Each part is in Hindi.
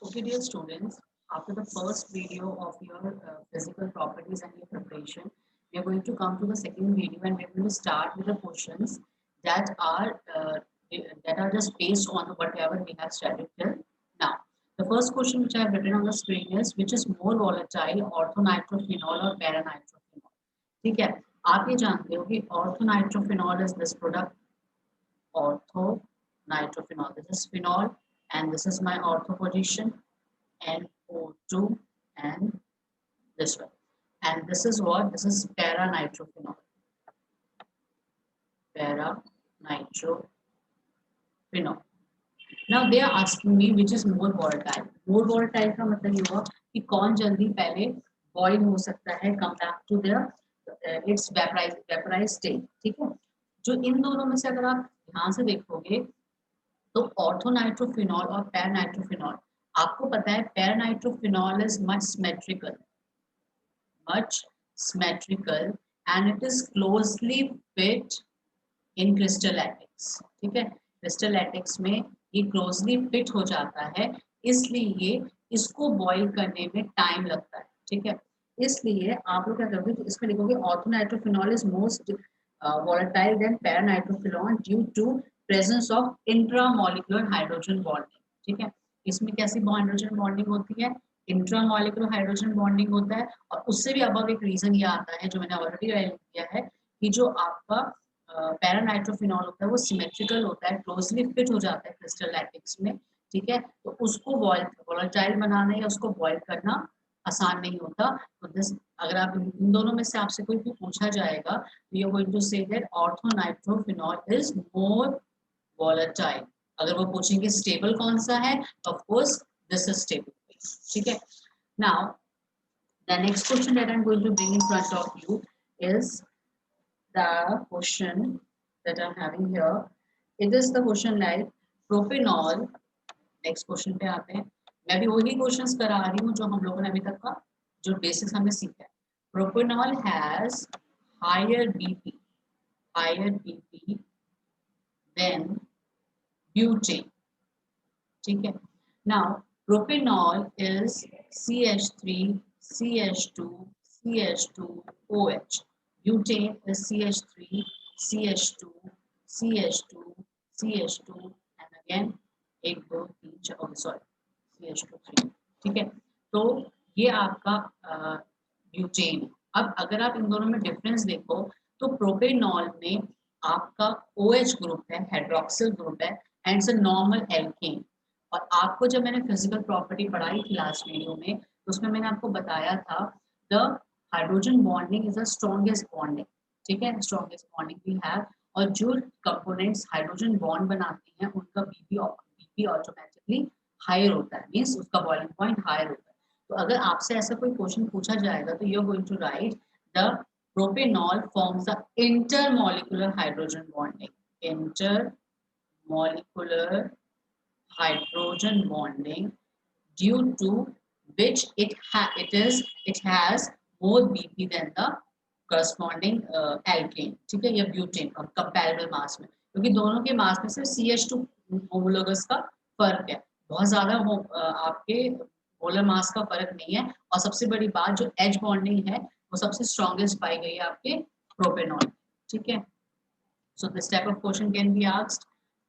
Okay, dear students, after the first video of your physical properties and your preparation, we are going to come to the second video and we are going to start with the questions that are just based on whatever we have studied till now. The first question which I have written on the screen is which is more volatile, orthonitrophenol or paranitrophenol? ठीक है, आप ये जानते हो कि orthonitrophenol is this product orthonitrophenol. This is phenol and this is my ortho position NO2 and this one. And this is what? This is paranitrophenol. Paranitrophenol. Now they are asking me which is more volatile. More volatile का मतलब ये हुआ कि कौन जल्दी पहले boil हो सकता है come back to their its vaporized state. ठीक है, जो इन दोनों में से अगर आप ध्यान से देखोगे तो ऑर्थोनाइट्रोफिनॉल और पैरानाइट्रोफिनॉल, आपको पता है paranitrophenol is much symmetrical and it is closely fit in crystal lattice. ठीक है, क्रिस्टल लैटिक्स में ये क्लोजली फिट हो जाता है, इसलिए इसको बॉईल करने में टाइम लगता है. ठीक है, इसलिए आप लोग क्या करोगे तो इसमें लिखोगे orthonitrophenol is most volatile than paranitrophenol due to presence of intramolecular hydrogen bonding. ठीक है, इसमें कैसी हाइड्रोजन बॉन्डिंग होती है? इंट्रामोलिकुलर हाइड्रोजन बॉन्डिंग होता है. और उससे भी अब एक रीजन ये आता है जो मैंने ऑलरेडी किया है कि जो आपका पैरानाइट्रोफिनॉल होता है वो सिमेट्रिकल होता है, क्लोजली फिट हो जाता है क्रिस्टल लैटिक्स में. ठीक है, तो उसको वोलेटाइल बनाना या उसको बॉयल करना आसान नहीं होता. तो दिस अगर आप इन दोनों में से आपसे कोई भी पूछा जाएगा तो you are going to say that orthonitrophenol is more volatile. अगर वो पूछेंगे स्टेबल कौन सा है, of course this is stable. ठीक है, now the next question that I am going to bring in front of you is the question that I'm having here. It is the question like propanol. Next question पे आते हैं. मैं भी वही क्वेश्चंस करा रही हूँ जो हम लोगों ने अभी तक का जो बेसिक्स हमने सीखा है. Propanol has higher BP than butane. ठीक है. Now propanol is CH3 CH2 CH2OH. Butane is CH3 CH2 CH2 CH2 and again 1 2 3 4 sorry CH2 3. ठीक है, तो ये आपका ब्यूटेन है. अब अगर आप इन दोनों में डिफरेंस देखो तो प्रोपेनॉल में आपका OH ग्रुप है, हाइड्रोक्सिल ग्रुप है and it's a normal alkane. और आपको जब मैंने फिजिकल प्रॉपर्टी पढ़ाई थी लास्ट वीडियो में तो उसमें मैंने आपको बताया था the hydrogen bonding is the strongest bonding. ठीक है, स्ट्रॉन्गेस्ट बॉन्डिंग वी हैव. और जो कंपोनेंट्स हाइड्रोजन बॉन्ड बनाते हैं उनका बीपी ऑटोमेटिकली हायर होता है, मींस उसका बॉइलिंग पॉइंट हायर होता है. तो अगर आपसे ऐसा कोई क्वेश्चन पूछा जाएगा तो you are going to write the propanol forms the intermolecular hydrogen bonding. Intermolecular hydrogen bonding due to which it has more BP than the corresponding alkane. ठीक है, या ब्यूटेन और कंपैरेबल मास में, क्योंकि दोनों के मास में सिर्फ CH2 होमोलोगस का फर्क है, बहुत ज्यादा आपके मोलर मास का फर्क नहीं है. और सबसे बड़ी बात जो एच बॉन्डिंग है वो सबसे स्ट्रॉन्गेस्ट पाई गई है आपके प्रोपेनॉल. ठीक है, so this type of question can be asked.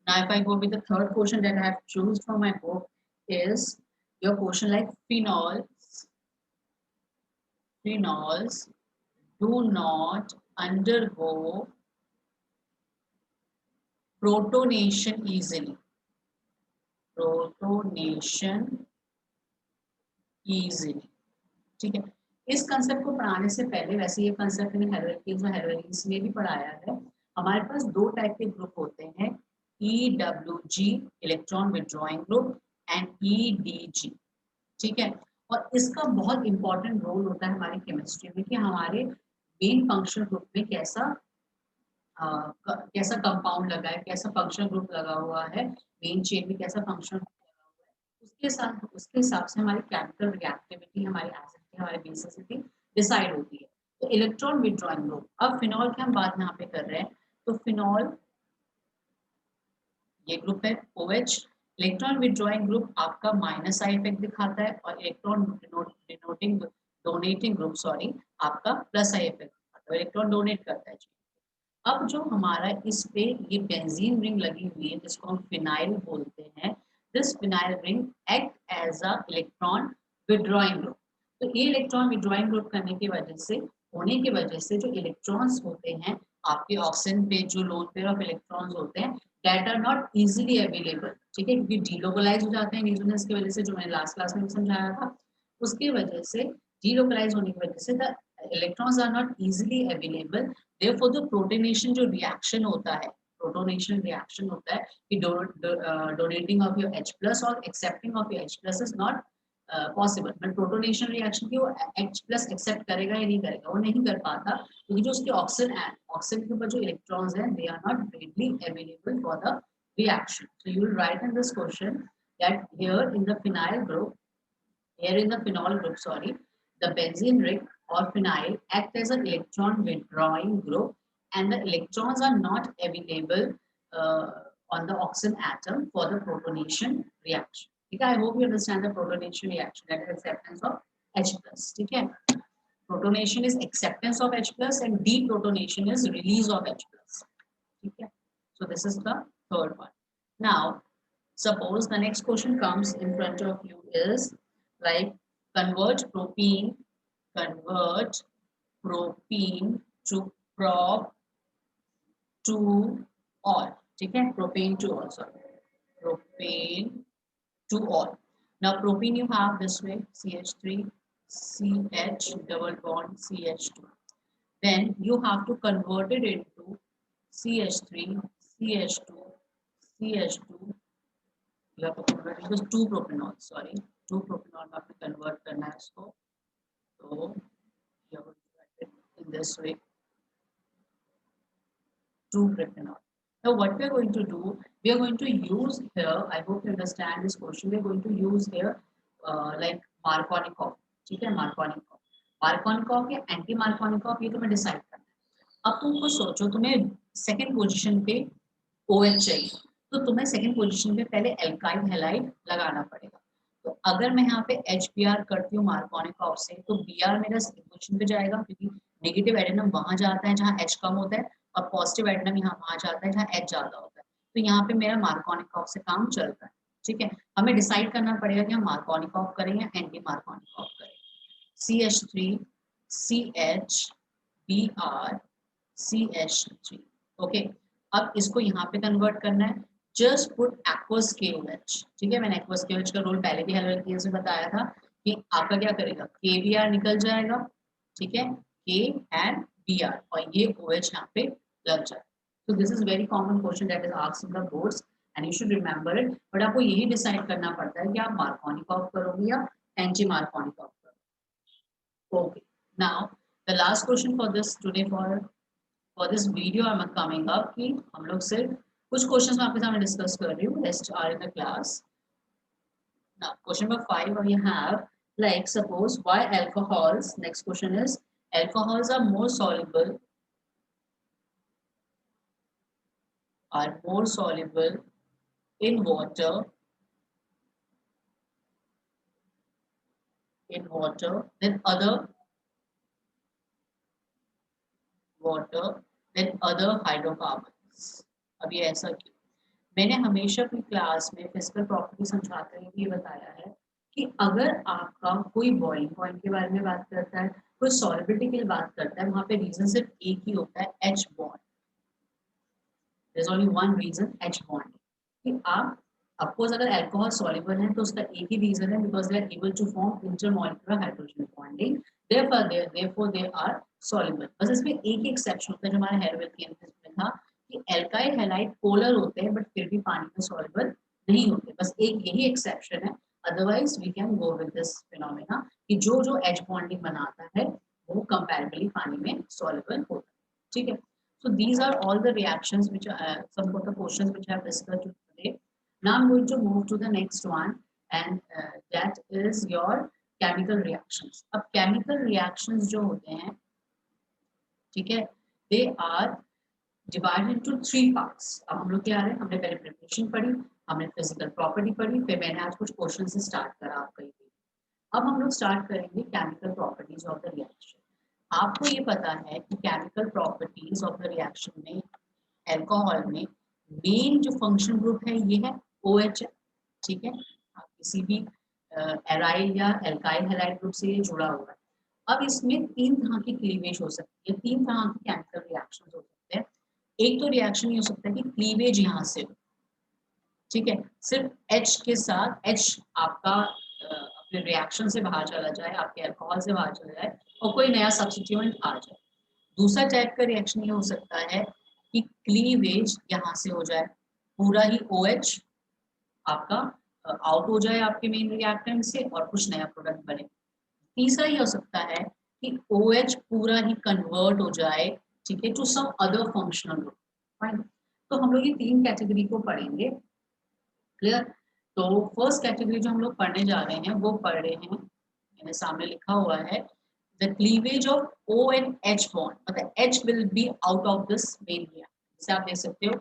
Now if I go with the third question that I have chosen from my book is your question like phenols do not undergo protonation easily. ठीक है, इस कंसेप्ट को पढ़ाने से पहले वैसे ये कंसेप्ट मैंने हेलोइन्स में भी पढ़ाया है. हमारे पास दो टाइप के ग्रुप होते हैं, EWG electron withdrawing group and EDG. ठीक है, और इसका बहुत इंपॉर्टेंट रोल होता है हमारी केमिस्ट्री में कि हमारे मेन फंक्शनल ग्रुप में कैसा कंपाउंड लगा है, कैसा फंक्शनल ग्रुप लगा हुआ है, मेन चेन में कैसा फंक्शनल ग्रुप लगा हुआ है, उसके हिसाब से हमारी केमिकल रिएक्टिविटी, हमारी एसिडिटी, हमारी बेसिसिटी डिसाइड होती है. तो इलेक्ट्रॉन विड्रॉइंग ग्रुप, अब फिनॉल की हम बात यहाँ पे कर रहे हैं. तो फिनॉल ये ग्रुप है OH इलेक्ट्रॉन विड्रॉइंग ग्रुप आपका माइनस आई इफेक्ट दिखाता है और electron denoting donating group sorry आपका प्लस आई इफेक्ट दिखाता है, इलेक्ट्रॉन डोनेट करता है। अब जो हमारा इस पे ये बेंजीन रिंग लगी हुई है जिसको हम फिनाइल बोलते हैं, this phenyl ring act as a electron withdrawing group. तो ये इलेक्ट्रॉन विड्रॉइंग ग्रुप करने की वजह से होने की वजह से जो इलेक्ट्रॉन्स होते हैं आपके ऑक्सीजन पे जो लोन पेयर ऑफ इलेक्ट्रॉन्स होते हैं that are not easily available, ठीक है, क्योंकि डीलोकलाइज हो जाते हैं न्यूट्रॉन्स की वजह से, जो मैंने लास्ट क्लास में समझाया था। उसकी वजह से डीलोकलाइज होने की वजह से the electrons are not easily available. Therefore, the protonation जो reaction होता है, protonation reaction होता है कि donating of your H plus और accepting of your H plus is not possible। but protonation reaction की वो H plus accept करेगा या नहीं करेगा, वो नहीं कर पाता क्योंकि जो उसके ऑक्सीजन के ऊपर जो electrons हैं they are not readily available for the reaction। So you will write in this question that here in the phenyl group, here in the phenol group, sorry, the benzene ring or phenyl act as an electron withdrawing group and the electrons are not available on the oxygen atom for the protonation reaction. Okay, I hope you understand the protonation reaction, that is acceptance of H plus. Okay, protonation is acceptance of H plus and deprotonation is release of H plus. Okay, so this is the third one. Now, suppose the next question comes in front of you is like convert propene to prop to all, ठीक है, propane to all, sorry, propane to all. Now propene you have this way, CH3 CH double bond CH2, then you have to convert it into CH3 CH2 CH2, you have to convert it into 2 propanol, sorry, 2 propanol में आपने convert करना है इसको, so you have to write it in this way, 2 propanol. Now what we are going to do, we are going to use here, I hope you understand this question, we are going to use here like Markovnikov, ठीक है, Markovnikov या एंटी मार्कोनिकॉफ, ये तुम्हें डिसाइड करना है। अब तुम कुछ सोचो, तुम्हें सेकंड पोजीशन पे OH चाहिए, तो तुम्हें सेकंड पोजीशन पे पहले एल्काइल हैलाइड लगाना पड़ेगा। तो अगर मैं यहाँ पे HBr करती हूँ मार्कोनिकॉफ से, तो Br मेरा सेकंड पोजीशन पे जाएगा क्योंकि नेगेटिव एडेनम वहां जाता है जहाँ H कम होता है और पॉजिटिव एडेनम यहाँ वहां जाता है जहाँ H ज्यादा होता है। तो यहाँ पे मेरा मार्कोनिकॉफ से काम चलता है, ठीक है। हमें डिसाइड करना पड़ेगा कि हम मार्कोनिकॉफ करें या एंटी मार्कोनिकॉफ करें। CH3 CH Br CH3, okay. अब इसको यहाँ पे कन्वर्ट करना है, जस्ट पुट एक्वस KOH, ठीक है। मैंने एक्वस KOH का रोल पहले भी हेलोइल केस में बताया था कि आपका क्या करेगा, KBr निकल जाएगा, ठीक है, K and Br और ये OH यहाँ पे लग जाए। तो this is very common question that is asked in the boards and you should remember it, but आपको यही डिसाइड करना पड़ता है कि आप मार्कोनिकॉफ करोगे या एंटी मार्कोनिकॉफ करोगे। Okay, now the last question for this today for this video I am coming up कि हम लोग सिर्फ कुछ क्वेश्चंस मैं आपके सामने डिस्कस कर रही हूँ, rest are in the class. Now question number 5 we have like suppose why alcohols, next question is alcohols are more soluble in water than other hydrocarbons। अब ये ऐसा क्यों? मैंने हमेशा अपनी क्लास में फिजिकल प्रॉपर्टी समझाते हुए ये बताया है कि अगर आपका कोई बॉइलिंग पॉइंट के बारे में बात करता है, कोई सॉल्युबिलिटी की बात करता है, वहां पे रीजन सिर्फ एक ही होता है, H bond. There is only one reason, H bond. कि आप अफकोर्स अगर अल्कोहल सॉल्युबल है तो उसका एक ही रीजन है, because they are able to form intermolecular hydrogen bonding, therefore they are soluble। बस इसमें एक ही एक्सेप्शन होता है जो हमारे हेरोविल केस में था कि एल्काइल हैलाइड पोलर होते हैं बट फिर भी पानी में सॉल्युबल नहीं होते, बस एक यही एक्सेप्शन है। Otherwise we can go with this phenomena कि जो जो एच बॉन्डिंग बनाता है वो कंपैरेटिवली पानी में सॉल्युबल होता है, ठीक है। So these are all the reactions which some of the questions which I have discussed today. Now I'm going to move to the next one and that is your chemical reactions। अब chemical reactions जो होते हैं, ठीक है, they are divided into 3 parts। अब हम लोग क्या है, हमने पहले प्रिपरेशन पढ़ी, हमने फिजिकल प्रॉपर्टी पढ़ी, फिर मैंने आज कुछ क्वेश्चन से स्टार्ट करा आपका ये। अब हम लोग स्टार्ट करेंगे chemical properties of the reaction. आपको ये पता है कि chemical properties of the reaction में अल्कोहल में मेन जो फंक्शन ग्रुप है ये है OH, ठीक है। आप किसी भी एराइल या एल्काइल हैलाइड ग्रुप से ये जुड़ा हुआ है। अब इसमें 3 तरह की क्लीवेज हो सकती है, 3 तरह की केमिकल रिएक्शन हो सकते हैं। एक तो रिएक्शन ये हो सकता है कि क्लीवेज यहाँ से हो, ठीक है, सिर्फ H के साथ H आपका अपने रिएक्शन से बाहर चला जाए, आपके अल्कोहल से बाहर चला जाए और कोई नया सब्स्टिट्यूएंट आ जाए। दूसरा टाइप का रिएक्शन ये हो सकता है कि क्लीवेज यहाँ से हो जाए, पूरा ही OH आपका आउट हो जाए आपके मेन रिएक्टेंट से और कुछ नया प्रोडक्ट बने। तीसरा ये हो सकता है कि OH पूरा ही कन्वर्ट हो जाए, ठीक है, to some other functional group. Fine, तो हम लोग ये 3 कैटेगरी को पढ़ेंगे, क्लियर। तो फर्स्ट कैटेगरी जो हम लोग पढ़ने जा रहे हैं वो पढ़ रहे हैं, मेरे सामने लिखा हुआ है the cleavage of O and H bond, मतलब H will be out of this main reaction। जैसे आप देख सकते हो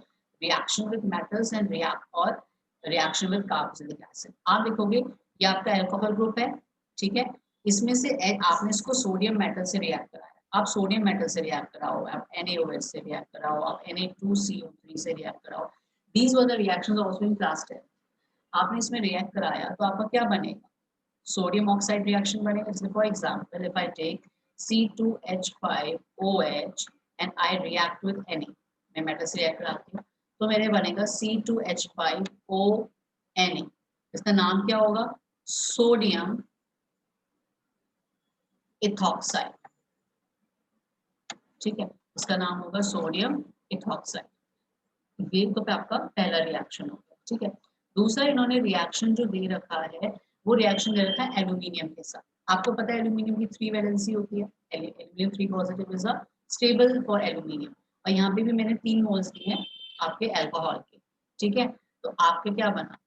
reaction with metals and react और रिएक्शन विद कार्बोक्सिलिक एसिड। आप देखोगे ये आपका अल्कोहल ग्रुप है, ठीक है, इसमें से आपने इसको सोडियम मेटल से रिएक्ट कराया, आप सोडियम मेटल से रिएक्ट कराओ, आप NaOH से रिएक्ट कराओ, आप Na2CO3 से रिएक्ट कराओ, these were the reactions also in class 10। आपने इसमें रिएक्ट कराया तो आपका क्या बनेगा, सोडियम ऑक्साइड रिएक्शन बनेगा। जैसे for example if I take C2H5OH and I react with Na, मैं मेटल से रिएक्ट कराती हूँ तो मेरे बनेगा C2H5ONa। इसका नाम क्या होगा, सोडियम इथॉक्साइड, ठीक है, इसका नाम होगा सोडियम इथॉक्साइड। ये तो आपका पहला रिएक्शन होगा, ठीक है। दूसरा इन्होंने रिएक्शन जो दे रखा है वो रिएक्शन दे रखा है एल्यूमिनियम के साथ। आपको पता है एल्यूमिनियम की 3 वैलेंसी होती है, aluminium 3 positive is a stable for aluminium, और यहाँ पे भी मैंने 3 मोल्स दिए हैं आपके अल्कोहल के, ठीक है। तो आपके क्या बना,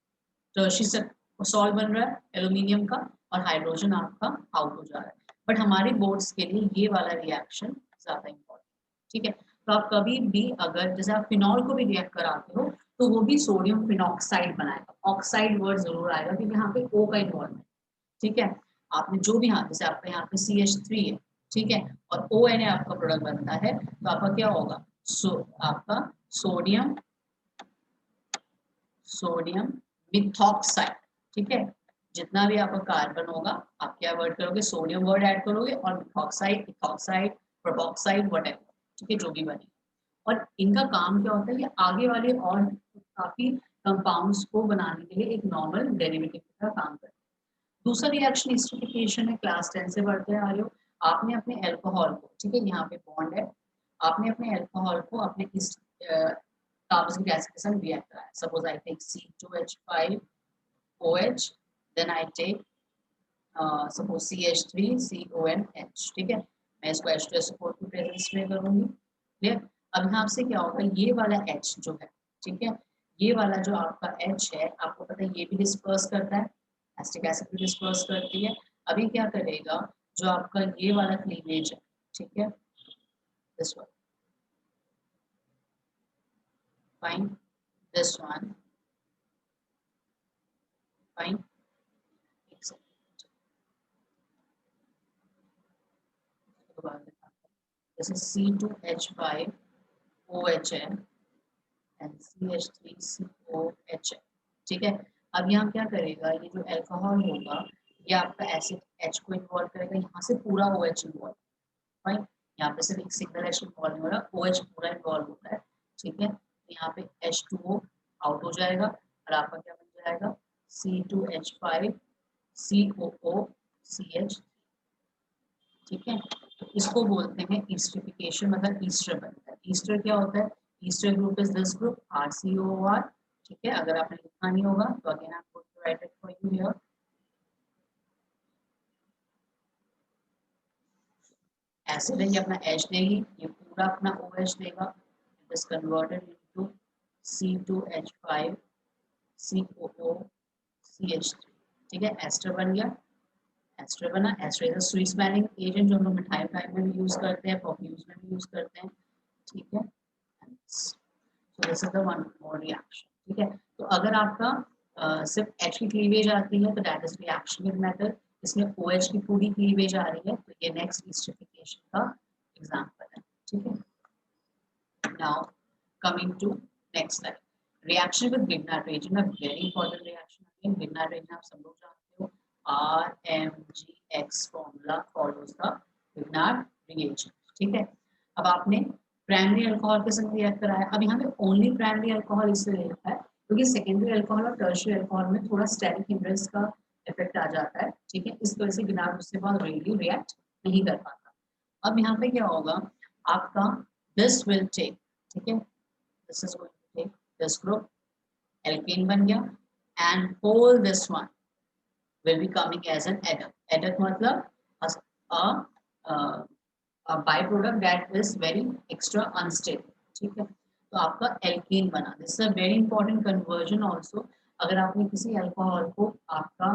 टर्शी सॉल्ट बन रहा है एल्यूमिनियम का और हाइड्रोजन आपका आउट हो जा रहा है। बट हमारे बोर्ड्स के लिए ये वाला रिएक्शन ज्यादा इंपॉर्टेंट, ठीक है। तो आप कभी भी अगर जैसे आप फिनॉल को भी रिएक्ट कराते हो तो वो भी सोडियम फिनॉक्साइड बनाएगा, ऑक्साइड वर्ड जरूर आएगा क्योंकि यहाँ पे O का इन्वॉल्व है, ठीक है। आपने जो भी यहाँ जैसे आपका यहाँ पे CH3 है, ठीक है, और ONA आपका प्रोडक्ट बनता है तो आपका क्या होगा, आपका सोडियम मिथॉक्साइड, ठीक है। जितना भी आपका कार्बन होगा आप क्या वर्ड करोगे, सोडियम वर्ड ऐड करोगे और मिथॉक्साइड, इथॉक्साइड, प्रोपॉक्साइड व्हाटएवर, ठीक है, जो भी बने। और इनका काम क्या होता है, ये आगे वाले और काफी कंपाउंड्स को बनाने के लिए एक नॉर्मल डेरिवेटिव की तरह काम करते हैं। दूसरा रिएक्शन एस्टरिफिकेशन है, क्लास 10 से पढ़ते आ रहे हो। आपने अपने अल्कोहल को, ठीक है, यहाँ पे बॉन्ड है, आपने अपने अल्कोहल को अपने इस कार्बोक्सिलिक एसिड के साथ रिएक्ट कराया। Suppose I take C2H5OH, then I take suppose CH3CONH, ठीक है, मैं इसको H2SO4 की प्रेजेंस में करूंगी, क्लियर। अब यहाँ से क्या होगा, ये वाला H जो है, ठीक है, ये वाला जो आपका H है आपको पता है ये भी डिस्पर्स करता है, एसिटिक एसिड भी डिस्पर्स करती है। अभी क्या करेगा, जो आपका ये वाला क्लीवेज है, ठीक है, this one, fine, this one, fine, this is C2H5OH and CH3COH, ठीक है। अब यहाँ क्या करेगा, ये जो अल्कोहल होगा ये आपका एसिड H को इन्वॉल्व करेगा, यहाँ से पूरा OH इन्वॉल्व, फाइन, यहाँ पे सिर्फ एक सिंगल H इन्वॉल्व नहीं हो रहा, OH पूरा इन्वॉल्व होता है, ठीक है। यहाँ पे H2O आउट हो जाएगा और आपका क्या बन जाएगा, C2H5COOCH, ठीक है। तो इसको बोलते हैं एस्टरिफिकेशन, मतलब ईस्टर बनता है। ईस्टर क्या होता है, ester group is this group RCOR, ठीक है। अगर आपने लिखा नहीं होगा तो again I am going to write it for you here. Acid है ये अपना H देगी, ये पूरा अपना OH देगा, it is converted into C2H5COOCH3, ठीक है, एस्टर बन गया। एस्टर बना, ester is a sweet smelling agent जो हम लोग मिठाई में भी यूज करते हैं, परफ्यूम्स में भी यूज करते हैं, ठीक है। So this is the one more reaction, ठीक है। तो अगर आपका सिर्फ H की क्लीवेज आती है तो that is reaction with metal, इसमें OH की पूरी क्लीवेज आ रही है तो ये नेक्स्ट एस्टरिफिकेशन का एग्जांपल है, ठीक है। Now coming to next slide, reaction with Grignard reagent, a very important reaction again. Grignard reagent आप सब लोग जानते हो, RMGX formula follows the Grignard reagent, ठीक है। अब आपने प्राइमरी अल्कोहल के संग रिएक्ट कराया, अब यहाँ पे ओनली प्राइमरी अल्कोहल इसलिए लिखा है क्योंकि सेकेंडरी अल्कोहल और टर्शियरी अल्कोहल में थोड़ा स्टेरिक हिंड्रेंस का इफेक्ट आ जाता है, ठीक है। इस वजह से Grignard उसके बाद रेडी रिएक्ट नहीं कर पाता। अब यहाँ पे क्या होगा आपका, दिस विल टेक, ठीक है, this is going to take this group, alkane बन गया, and whole this one will be coming as an adduct. Adduct मतलब a byproduct that is very extra unstable, ठीक है। तो आपका एल्कीन बना, this is a very important conversion also. अगर आपने किसी अल्कोहल को आपका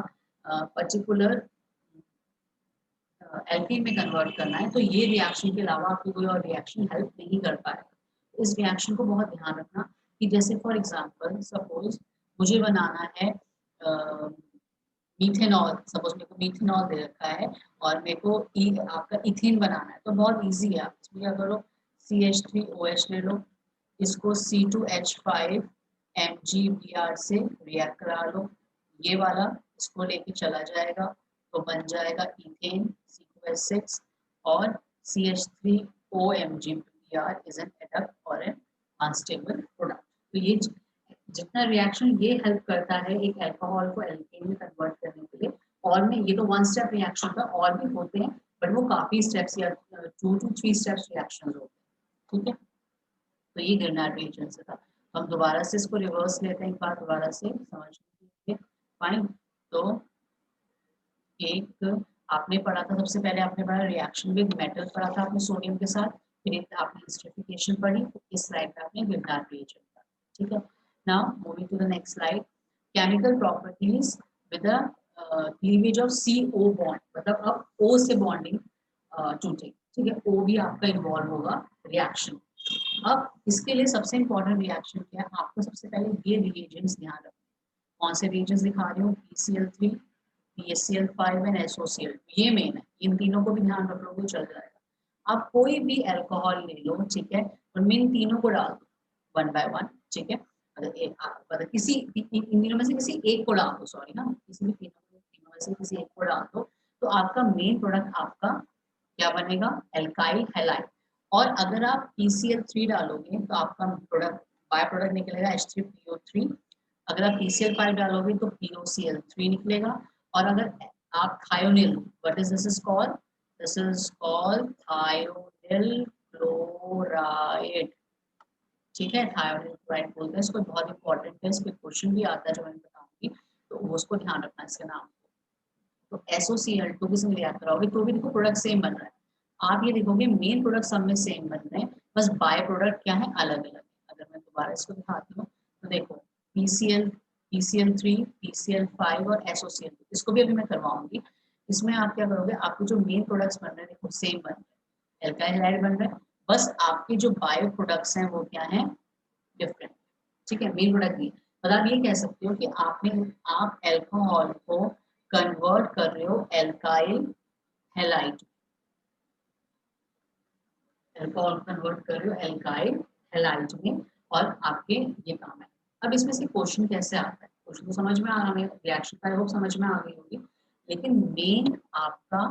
पर्टिकुलर एल्कीन में कन्वर्ट करना है तो ये रिएक्शन के अलावा आपको कोई और रिएक्शन हेल्प नहीं कर पाएगा। इस रिएक्शन को बहुत ध्यान रखना कि जैसे फॉर एग्जांपल सपोज मुझे बनाना है मीथेनॉल, सपोज मेरे को मीथेनॉल दे रखा है और मेरे को आपका इथेन बनाना है, तो बहुत इजी है। आप इसमें क्या करो, CH3OH ले लो, इसको C2H5 MgBr से रिएक्ट करा लो, ये वाला इसको लेके चला जाएगा तो बन जाएगा इथेन C2H6 और CH3O MgBr is an adduct और एन अनस्टेबल प्रोडक्ट। तो ये जितना रिएक्शन ये हेल्प करता है एक अल्कोहल को एल्केन में कन्वर्ट करने के लिए, और में ये तो वन स्टेप रिएक्शन था, और भी होते हैं बट वो काफी स्टेप्स या 2 to 3 स्टेप्स रिएक्शन होते हैं, ठीक है। तो ये Grignard reagent से था। हम दोबारा से इसको रिवर्स लेते हैं एक बार दोबारा से समझने के लिए, फाइन। तो एक आपने पढ़ा था, सबसे पहले आपने पढ़ा रिएक्शन विद मेटल पढ़ा था आपने सोडियम के साथ, फिर आपने एस्टरिफिकेशन पढ़ी, तो इस स्लाइड पे आपने Grignard reagent पढ़ा, ठीक है। Now moving to the next slide, chemical properties with the cleavage of CO bond, मतलब अब O से बॉन्डिंग टूटे, ठीक है, O भी आपका इन्वॉल्व होगा रिएक्शन। अब इसके लिए सबसे इंपॉर्टेंट रिएक्शन क्या है, आपको सबसे पहले ये रिएजेंट्स ध्यान रखना। कौन से रिएजेंट्स दिखा रही हूँ, PCl3, PaCl5 एंड SOCl, ये मेन है, इन तीनों को भी ध्यान रख लोगे चल जाएगा। आप कोई भी अल्कोहल ले लो, ठीक है, उनमें इन तीनों को डाल दो 1 by 1, ठीक है। अगर किसी इन तीनों में से किसी एक को डाल दो, सॉरी ना, किसी भी तीनों में से किसी एक को डाल दो, तो आपका मेन प्रोडक्ट आपका क्या बनेगा, एल्काइल हैलाइड। और अगर आप PCl3 डालोगे तो आपका प्रोडक्ट बाय प्रोडक्ट निकलेगा H3PO3। अगर आप PCl5 डालोगे तो POCl3 निकलेगा। और अगर आप thionyl, what is this is called, this is called thionyl chloride, ठीक है, थायोनिल क्लोराइड बोलते हैं इसको, बहुत इंपॉर्टेंट है, इस पे क्वेश्चन भी आता है जो मैं बताऊंगी, तो उसको ध्यान रखना इसके नाम को। तो SOCl2 की संग रिएक्ट कराओगे तो भी देखो प्रोडक्ट सेम बन रहा है, आप ये देखोगे मेन प्रोडक्ट सब में सेम बन रहे हैं, बस बाय प्रोडक्ट क्या है, अलग अलग है। अगर मैं दोबारा इसको दिखाती हूँ तो देखो PCl3, PCl5 और SOCl2, इसको भी अभी मैं करवाऊंगी। इसमें आप क्या करोगे, आपके जो मेन प्रोडक्ट्स बन रहे हैं देखो सेम बन रहे हैं, एल्काइल हैलाइड बन रहा है, बस आपके जो बायो प्रोडक्ट्स हैं वो क्या है, डिफरेंट, ठीक है, मेन प्रोडक्ट नहीं। मतलब आप ये कह सकते हो कि आप एल्कोहल को कन्वर्ट कर रहे हो एल्काइल हैलाइड, अल्कोहल कन्वर्ट कर रहे हो एल्काइल हैलाइड में, और आपके ये काम है। अब इसमें से क्वेश्चन कैसे आता है, क्वेश्चन तो समझ में आ रहा है, रिएक्शन का होप समझ में आ गई होगी, लेकिन मेन आपका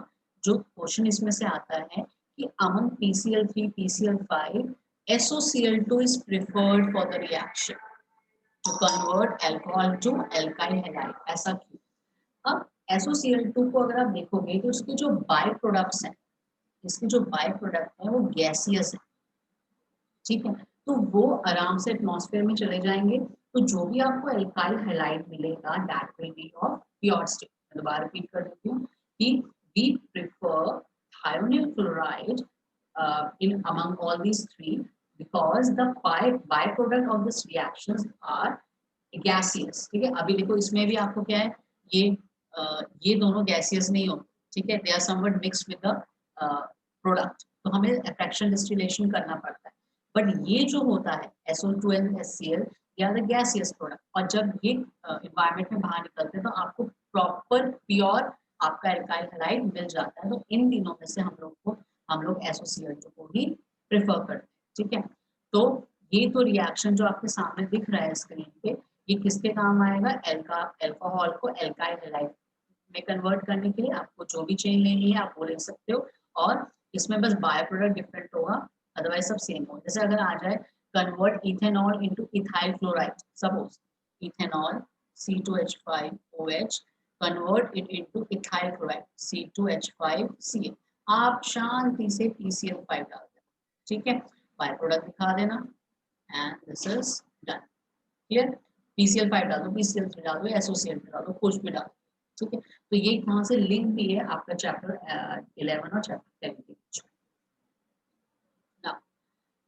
जो क्वेश्चन इसमें से आता है कि among PCl3, PCl5, SOCl2 is preferred for the reaction to convert alcohol to alkyl halide, ऐसा क्यों। अब SOCl2 को अगर आप देखोगे तो उसके जो बाय प्रोडक्ट्स हैं, इसके जो बाय प्रोडक्ट है वो गैसियस है, ठीक है, तो वो आराम से एटमॉस्फेयर में चले जाएंगे, तो जो भी आपको एल्काइल हैलाइड मिलेगा that will be of pure state. मैं दोबारा रिपीट कर देती हूँ कि we prefer thionyl chloride in among all these three because the byproduct of this reactions are gaseous, ठीक है। अभी देखो इसमें भी आपको क्या है, ये दोनों गैसियस नहीं होते, ठीक है, they are somewhat mixed with the product, तो हमें फ्रैक्शन डिस्टिलेशन करना पड़ता है। बट ये जो होता है SO2 and HCl, या द गैसियस प्रोडक्ट। और जब ये इन्वायरमेंट में बाहर निकलते हैं तो आपको प्रॉपर प्योर आपका एल्काइल हैलाइड मिल जाता है। तो इन तीनों में से हम लोग SO को ही प्रेफर करते हैं, ठीक है। तो ये तो रिएक्शन जो आपके सामने दिख रहा है स्क्रीन पे, ये किसके काम आएगा, अल्कोहल को एल्काइल हैलाइड में कन्वर्ट करने के लिए। आपको जो भी चेन लेनी है आप वो ले सकते हो, और इसमें बस बाय प्रोडक्ट डिफरेंट होगा, अदरवाइज सब सेम हो। जैसे अगर आ जाए convert ethanol into ethyl chloride, suppose ethanol C2H5OH convert it into ethyl chloride C2H5Cl, आप शांति से PCl5 डाल देना, ठीक है, बाय प्रोडक्ट दिखा देना and this is done. Clear, PCl5 डाल दो, PCl3 डाल दो, SOCl डाल दो, कुछ भी डाल दो, ठीक है। तो ये कहाँ से लिंक भी है आपका चैप्टर 11 और चैप्टर 10 के बीच। Now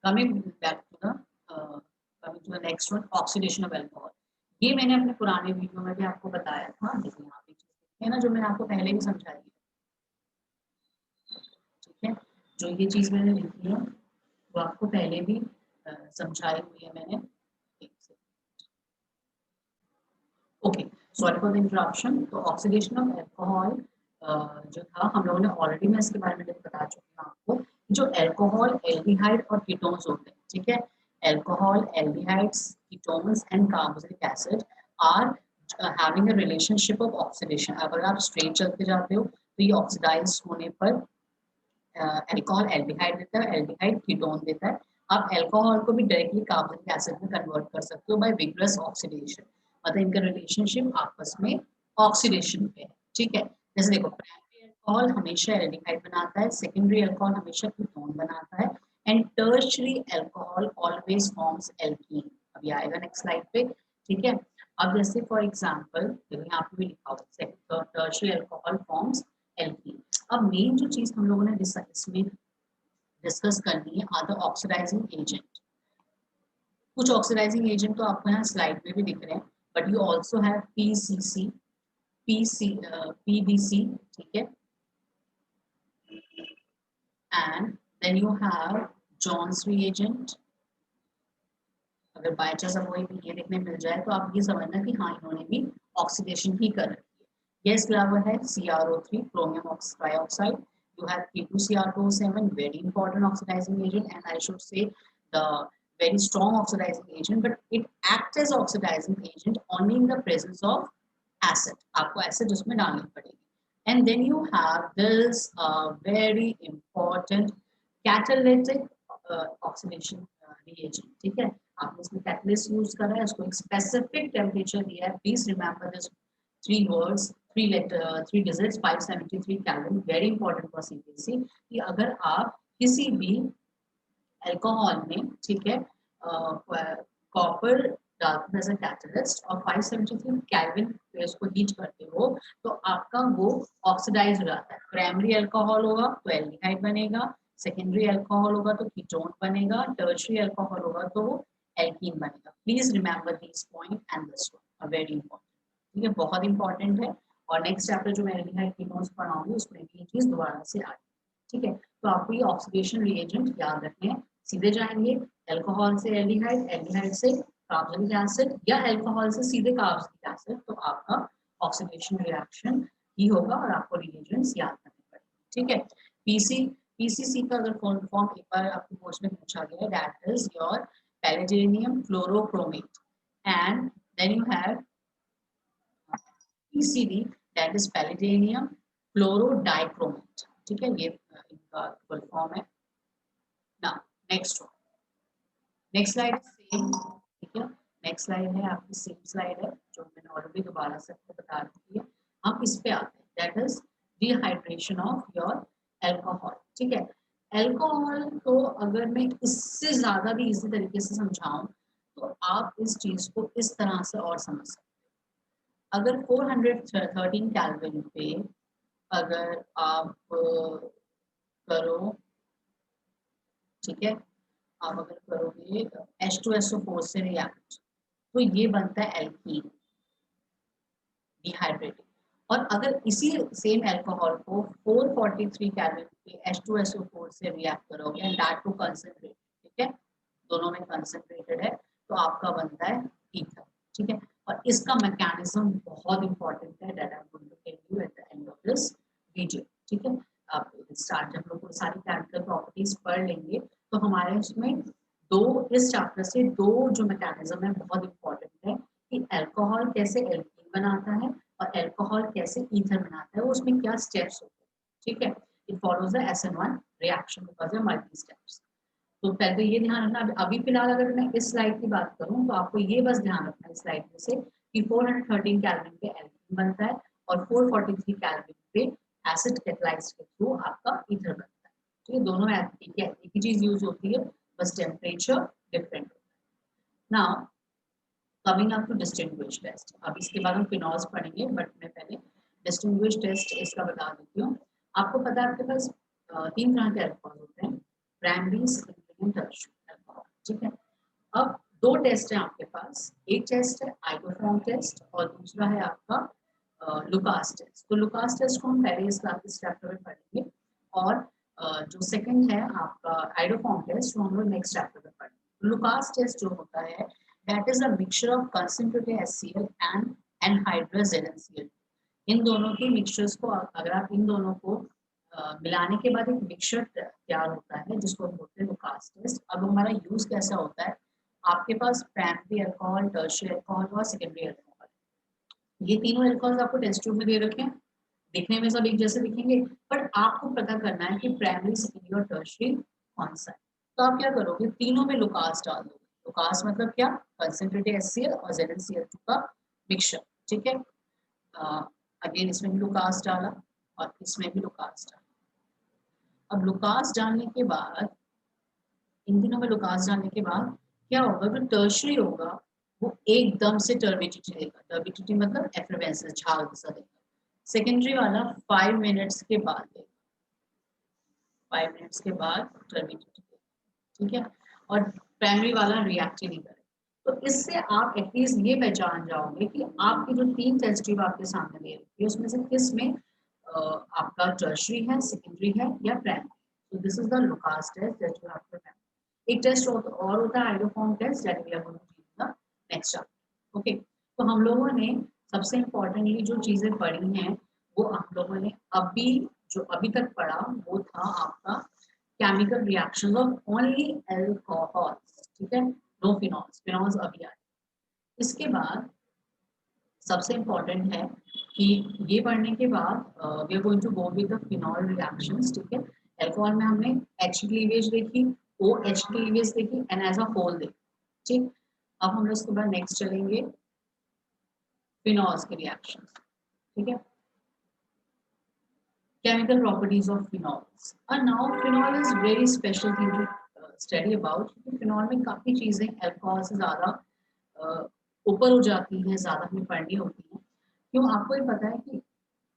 coming back to the next one, oxidation of alcohol. ये मैंने अपने पुराने वीडियो में भी आपको बताया था, लेकिन यहाँ पे है ना, जो मैंने आपको पहले भी समझाई है, ठीक है। जो ये चीज मैंने लिखी है वो आपको पहले भी समझाई हुई है मैंने। Okay, sorry for the interruption. तो ऑक्सीडेशन ऑफ अल्कोहल जो था, हम लोगों ने ऑलरेडी, मैं इसके बारे में बता चुकी हूँ आपको। जो अल्कोहल, एल्डिहाइड और कीटोन्स होते हैं, ठीक है, alcohol, aldehydes, ketones and carboxylic acid are having a relationship of oxidation. अगर आप स्ट्रेट चलते जाते हो तो ये ऑक्सीडाइज होने पर अल्कोहल एल्डिहाइड देता है, एल्डिहाइड कीटोन देता है। आप अल्कोहल को भी डायरेक्टली कार्बोक्सिलिक एसिड में कन्वर्ट कर सकते हो बाय विग्रस ऑक्सीडेशन, मतलब इनका रिलेशनशिप आपस में ऑक्सीडेशन पे है, ठीक है। जैसे देखो, प्राइमरी अल्कोहल हमेशा एल्डिहाइड बनाता है, सेकेंडरी अल्कोहल हमेशा कीटोन बनाता है, and tertiary alcohol always forms alkene. अभी आएगा नेक्स्ट स्लाइड पे, ठीक है। अब जैसे फॉर एग्जांपल देखो यहाँ पे भी लिखा हुआ है टर्शियरी अल्कोहल फॉर्म्स एल्कीन। अब मेन जो चीज हम लोगों ने इसमें डिस्कस करनी है, आर द ऑक्सीडाइजिंग एजेंट। कुछ ऑक्सीडाइजिंग एजेंट तो आपको यहाँ स्लाइड में भी दिख रहे हैं, but you also have PCC, PBC, ठीक है, and then you have Jones reagent. अगर बाय चांस आपको ये देखने मिल जाए तो आप ये समझना कि हाँ, इन्होंने भी ऑक्सीडेशन ही कर रखी है। ये इसके अलावा है CrO3, chromium trioxide. You have K2CrO7, very important oxidizing agent, and I should say the very strong oxidizing agent, but it acts as oxidizing agent only in the presence of acid. आपको acid उसमें डालनी पड़ेगी. And then you have this very important catalytic oxidation reagent, ठीक है। आपने इसमें कैटलिस्ट यूज करा है, उसको एक स्पेसिफिक टेम्परेचर दिया है। Please remember this three words, three digits, 573 kelvin, very important for CBSE. कि अगर आप किसी भी अल्कोहल में, ठीक है, कॉपर डालते एज अ कैटलिस्ट और 573 केल्विन पे उसको हीट करते हो तो आपका वो ऑक्सीडाइज हो जाता है। प्राइमरी अल्कोहल होगा तो एल्डिहाइड बनेगा, सेकेंडरी अल्कोहल होगा तो कीटोन बनेगा, टर्शियरी अल्कोहल होगा तो वो एल्कीन बनेगा। Please remember this point and this one, very important, ठीक है, बहुत इंपॉर्टेंट है। और नेक्स्ट चैप्टर जो मैं एल्डिहाइड कीटोन्स पढ़ाऊंगी उसमें भी ये चीज दोबारा से आएगी, ठीक है। तो आपको ये ऑक्सीडेशन रिएजेंट याद रखने हैं। सीधे जाएंगे अल्कोहल से एल्डिहाइड, एल्डिहाइड से कार्बोनिक एसिड, या अल्कोहल से सीधे कार्बोनिक एसिड, तो आपका ऑक्सीडेशन रिएक्शन ही होगा और आपको रिएजेंट्स याद करने पड़ेंगे, ठीक है। पीसीसी का अगर फॉर्म एक बार आपको कोर्स में पूछा गया, that is your palladium fluorochromate, and then you have PCD, that is palladium fluorodichromate, ठीक है, ये इनका फुल फॉर्म है। Now next one, next slide same, ठीक है, नेक्स्ट स्लाइड है आपकी सेम स्लाइड है जो मैंने ऑलरेडी दोबारा से आपको बता दी है। हम इस पे आते हैं, that is dehydration of your alcohol, ठीक है। अल्कोहल को अगर मैं इससे ज्यादा भी इजी तरीके से समझाऊं तो आप इस चीज को इस तरह से और समझ सकते हैं। अगर 413 केल्विन पे अगर आप करो, ठीक है, आप अगर करोगे H2SO4 से रिएक्ट तो ये बनता है एल्कीन, डिहाइड्रेटेड। और अगर इसी सेम अल्कोहल को 443 केल्विन पे H2SO4 से रिएक्ट करोगे एंड दैट टू कंसंट्रेटेड, ठीक है, दोनों में कंसंट्रेटेड है, तो आपका बनता है ईथर, ठीक है। और इसका मैकेनिज्म बहुत इंपॉर्टेंट है, that I am going to tell you at the end of this video, ठीक है। आप स्टार्ट जब लोग सारी केमिकल प्रॉपर्टीज पढ़ लेंगे तो हमारे इसमें इस चैप्टर से दो जो मैकेनिज्म है बहुत इंपॉर्टेंट है कि अल्कोहल कैसे एल्कीन बनाता है और अल्कोहल कैसे ईथर बनाता है, वो उसमें क्या स्टेप्स होते हैं, ठीक है। It follows the SN1 reaction because of multi steps. तो पहले तो ये ध्यान रखना, अभी फिलहाल अगर मैं इस स्लाइड की बात करूं तो आपको ये बस ध्यान रखना इस स्लाइड में से कि 413 कैलोरी पे एल्कीन बनता है और 443 कैलोरी पे एसिड कैटालाइज के थ्रू आपका ईथर बनता है। तो ये दोनों एक ही चीज यूज होती है, बस टेम्परेचर डिफरेंट होता है। Now coming up to distinguish test, अब इसके बाद हम फिनॉल्स पढ़ेंगे, बट मैं पहले डिस्टिंग्विश टेस्ट इसका बता देती हूँ। आपको पता है आपके पास 3 तरह के अल्कोहल होते हैं, प्राइमरी, सेकेंडरी, टर्शियरी अल्कोहल, ठीक है। अब 2 टेस्ट हैं आपके पास, एक टेस्ट है आइडोफॉर्म टेस्ट और दूसरा है आपका लुकास टेस्ट। तो लुकास टेस्ट को हम पहले इस चैप्टर में पढ़ेंगे और जो सेकंड है आपका आइडोफॉर्म टेस्ट वो हम लोग नेक्स्ट चैप्टर में पढ़ेंगे। लुकास टेस्ट जो होता है that is a mixture of concentrated HCl and anhydrous ZnCl। इन दोनों के मिक्सचर्स को अगर आप इन दोनों को मिलाने के बाद एक मिक्सचर तैयार होता है जिसको हम बोलते हैं लुकास टेस्ट। अब हमारा यूज कैसा होता है, आपके पास प्राइमरी अल्कोहल, टर्शियरी अल्कोहल और सेकेंडरी अल्कोहल, ये तीनों अल्कोहल आपको टेस्ट ट्यूब में दे रखे हैं, दिखने में सब एक जैसे दिखेंगे, बट आपको पता करना है कि प्राइमरी, सेकेंडरी और टर्शियरी कौन सा है। तो आप क्या करोगे, तीनों में लुकास डाल दोगे। लुकास मतलब क्या, कंसंट्रेटेड HCl और ZnCl2 का मिक्सचर, ठीक है। अगेन इसमें भी लुकास डाला और इसमें भी लुकास डाला। अब लुकास डालने के बाद, इन तीनों में लुकास डालने के बाद क्या होगा, जो टर्शियरी होगा वो एकदम से टर्बिडिटी देगा। टर्बिडिटी मतलब एफरवेसेंस, झाग सा देगा। सेकेंडरी वाला 5 मिनट्स के बाद देगा, 5 मिनट्स के बाद टर्बिडिटी देगा, ठीक है। और प्राइमरी वाला रिएक्ट ही नहीं करेगा। तो इससे आप एटलीस्ट ये पहचान जाओगे कि आपकी जो 3 टेस्ट ट्यूब आपके सामने दे रही है उसमें से किस में आपका टर्शियरी है, सेकेंडरी है या प्राइमरी। तो this is the Lucas test that you have to have. एक टेस्ट और होता है iodoform test that we are going to do in the next chapter, okay. तो हम लोगों ने सबसे इम्पोर्टेंटली जो चीजें पढ़ी हैं वो हम लोगों ने अभी तक पढ़ा वो था आपका chemical reactions of only alcohols, ठीक है, नो फिनॉल्स। फिनॉल्स अभी आए। इसके बाद सबसे इम्पोर्टेंट है कि ये पढ़ने के बाद we are going to go with the phenol reactions, ठीक है। अल्कोहल में हमने H क्लीवेज देखी, OH क्लीवेज देखी एंड एज अ होल देखी, ठीक। अब हम लोग इसके बाद नेक्स्ट चलेंगे फिनॉल्स के रिएक्शंस, ठीक है। Chemical properties of phenols. And now phenol is very special thing to study about. Phenol में काफी चीजें अल्कोहल से ज्यादा ऊपर हो जाती हैं, ज्यादा हमें पढ़नी होती हैं। क्यों, आपको ये पता है कि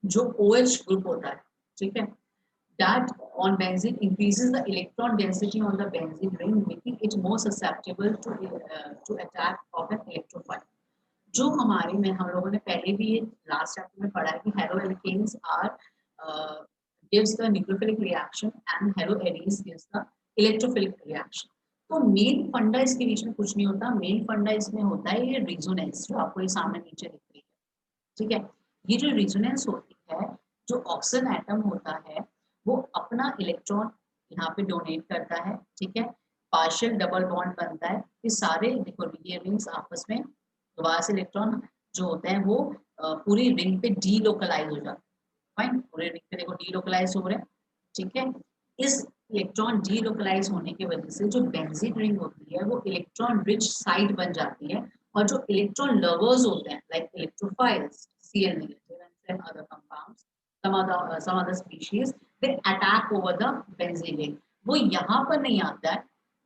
जो OH ग्रुप होता है, ठीक है, that on benzene increases the electron density on the benzene ring, making it more susceptible to attack of an electrophile। जो हमारे में हम लोगों ने पहले भी लास्ट चैप्टर में पढ़ा है कि haloalkanes are gives the nucleophilic reaction and haloarenes gives the electrophilic reaction। तो मेन फंडा इसके बीच में कुछ नहीं होता, मेन फंडा इसमें होता है ये रेजोनेंस जो आपको ये सामने नीचे दिख रही है, ठीक है। ये जो रेजोनेंस होती है, जो ऑक्सीजन एटम होता है वो अपना इलेक्ट्रॉन यहाँ पे डोनेट करता है, ठीक है। पार्शियल डबल बॉन्ड बनता है, ये सारे देखो ये रिंग्स आपस में दोबारा से इलेक्ट्रॉन जो होते हैं वो पूरी रिंग पे डीलोकलाइज हो जाते हैं, फाइन, पूरे रिंग पे देखो डीलोकलाइज हो रहे हैं, ठीक है। इस इलेक्ट्रॉन डीलोकलाइज होने की वजह से जो बेंजीन रिंग होती है वो इलेक्ट्रॉन रिच साइड बन जाती है और जो इलेक्ट्रॉन लवर्स होते हैं like electrophiles Cl negative and other compounds, some other species, they attack over the benzene ring। वो यहाँ पर नहीं आता है,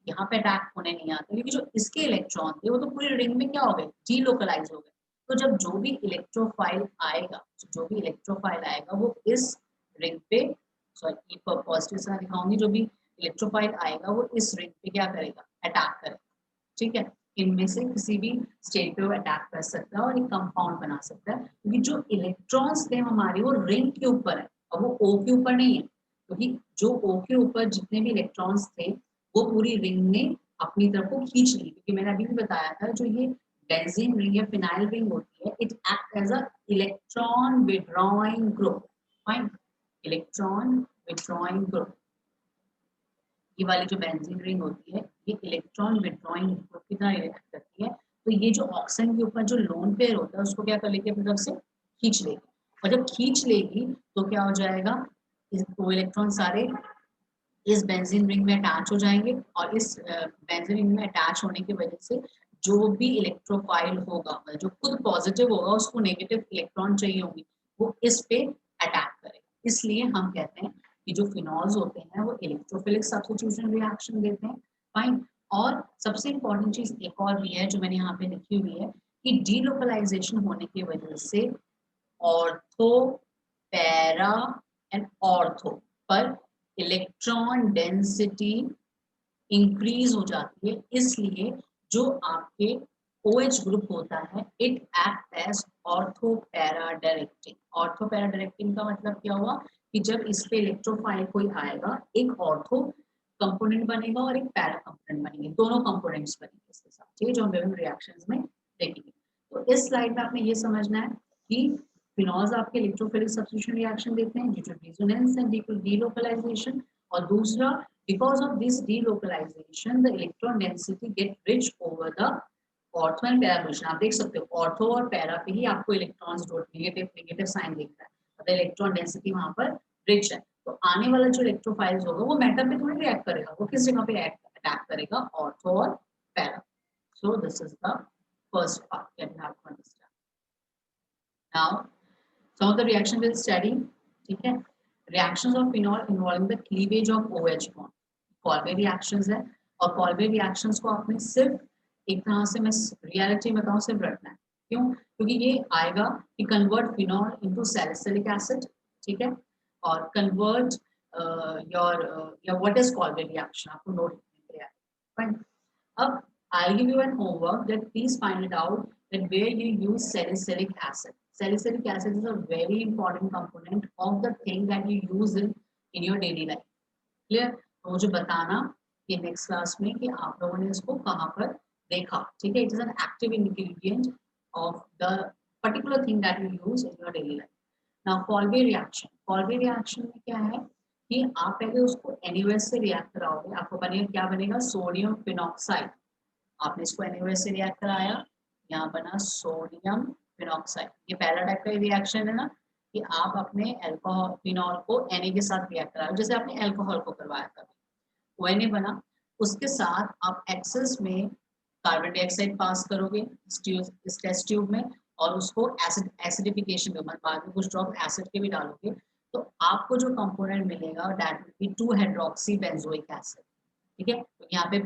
यहाँ पे अटैक होने नहीं आता क्योंकि जो इसके इलेक्ट्रॉन थे वो तो पूरी रिंग में क्या हो गए, डीलोकलाइज हो गए। तो जब जो भी इलेक्ट्रोफाइल आएगा वो इस रिंग पे, सॉरी पॉजिटिव से दिखाऊंगी, जो भी इलेक्ट्रोफाइल आएगा वो इस रिंग पे क्या करेगा, अटैक करेगा, ठीक है। इनमें से किसी भी स्टेट पे वो अटैक कर सकता है और एक कंपाउंड बना सकता है क्योंकि जो इलेक्ट्रॉन्स थे हमारे वो रिंग के ऊपर है और वो O के ऊपर नहीं है, क्योंकि जो O के ऊपर जितने भी इलेक्ट्रॉन्स थे वो पूरी रिंग ने अपनी तरफ को खींच ली, क्योंकि मैंने अभी भी बताया था जो ये बेंजीन रिंग या फिनाइल रिंग होती है, it act as a electron withdrawing group, fine, electron withdrawing group. ये वाली जो बेंजीन रिंग होती है ये इलेक्ट्रॉन विड्रॉइंग ग्रुप की तरह रिएक्ट करती है। तो ये जो ऑक्सीजन के ऊपर जो लोन पेयर होता है उसको क्या कर लेगी अपनी तरफ से, खींच लेगी, और जब खींच लेगी तो क्या हो जाएगा, वो इलेक्ट्रॉन सारे इस बेंजीन रिंग में अटैच हो जाएंगे, और इस बेंजीन रिंग में अटैच होने की वजह से जो भी इलेक्ट्रोफाइल होगा, मतलब जो खुद पॉजिटिव होगा उसको नेगेटिव इलेक्ट्रॉन चाहिए होंगे, वो इस पे अटैक करेगा। इसलिए हम कहते हैं कि जो फिनॉल्स होते हैं वो इलेक्ट्रोफिलिक सब्स्टिट्यूशन रिएक्शन देते हैं, फाइन। और सबसे इंपॉर्टेंट चीज एक और भी है जो मैंने यहाँ पे लिखी हुई है कि डीलोकलाइजेशन होने की वजह से ऑर्थो, पैरा एंड ऑर्थो पर इलेक्ट्रॉन डेंसिटी इंक्रीज हो जाती है। इसलिए जो आपके OH ग्रुप होता है it act as ortho para directing. Ortho para directing का मतलब क्या हुआ कि जब इस पे इलेक्ट्रोफाइल कोई आएगा, एक ऑर्थो कंपोनेंट बनेगा और एक पैरा कंपोनेंट बनेंगे, दोनों कंपोनेंट्स बनेंगे इसके साथ, ठीक है, जो हम विभिन्न रिएक्शंस में देखेंगे। तो इस स्लाइड में आपने ये समझना है कि फिनॉल्स आपके इलेक्ट्रोफिलिक सब्स्टिट्यूशन रिएक्शन देते हैं due to resonance and delocalisation, और दूसरा because of this delocalization the electron density get rich over the ortho and para position. आप देख सकते हो ऑर्थो और पैरा पे ही आपको इलेक्ट्रॉन्स नेगेटिव नेगेटिव साइन दिख रहा है, मतलब इलेक्ट्रॉन डेंसिटी वहां पर रिच है। तो आने वाला जो इलेक्ट्रोफाइल्स होगा वो मेटल पे थोड़ी रिएक्ट करेगा, वो किस जगह पे अटैक करेगा, ऑर्थो और para. So this is the first part that you have to understand. Now some of the reaction we'll study, ठीक है, reactions of phenol involving the cleavage of OH bond, Kolbe reactions है, और कॉल्वे रिएक्शंस को आपने सिर्फ एक तरह से मैं रियलिटी में बताऊं सिर्फ रखना है, क्यों, क्योंकि ये आएगा कि convert phenol into salicylic acid, ठीक है, और convert your what is Kolbe reaction आपको नोट करना है, फाइन। अब I'll give you an homework that please find it out that where you use salicylic acid. Salicylic acid is a very important component of the thing that you use in your daily life. Clear? तो मुझे बताना कि नेक्स्ट क्लास में कि आप लोगों ने इसको कहाँ पर देखा, ठीक है। It is an active ingredient of the particular thing that you use in your daily life. Now Kolbe reaction, Kolbe reaction में क्या है कि आप पहले उसको NaOH से रिएक्ट कराओगे, आपको बनेगा क्या बनेगा, सोडियम फिनॉक्साइड। आपने इसको NaOH से रिएक्ट कराया, यहाँ बना सोडियम फिनॉक्साइड। ये पहला टाइप का रिएक्शन है ना, कि आप अपने अल्कोहल फिनॉल को Na के साथ रिएक्ट करा, जैसे आपने अल्कोहल को करवाया था, वो Na बना, उसके साथ आप एक्सेस में कार्बन डाइऑक्साइड पास करोगे इस टेस्ट ट्यूब में, और उसको एसिडिफिकेशन में बाद में कुछ ड्रॉप एसिड के भी डालोगे, तो आपको जो कंपोनेंट मिलेगा that will B 2 hydroxy benzoic acid, ठीक है। तो यहाँ पे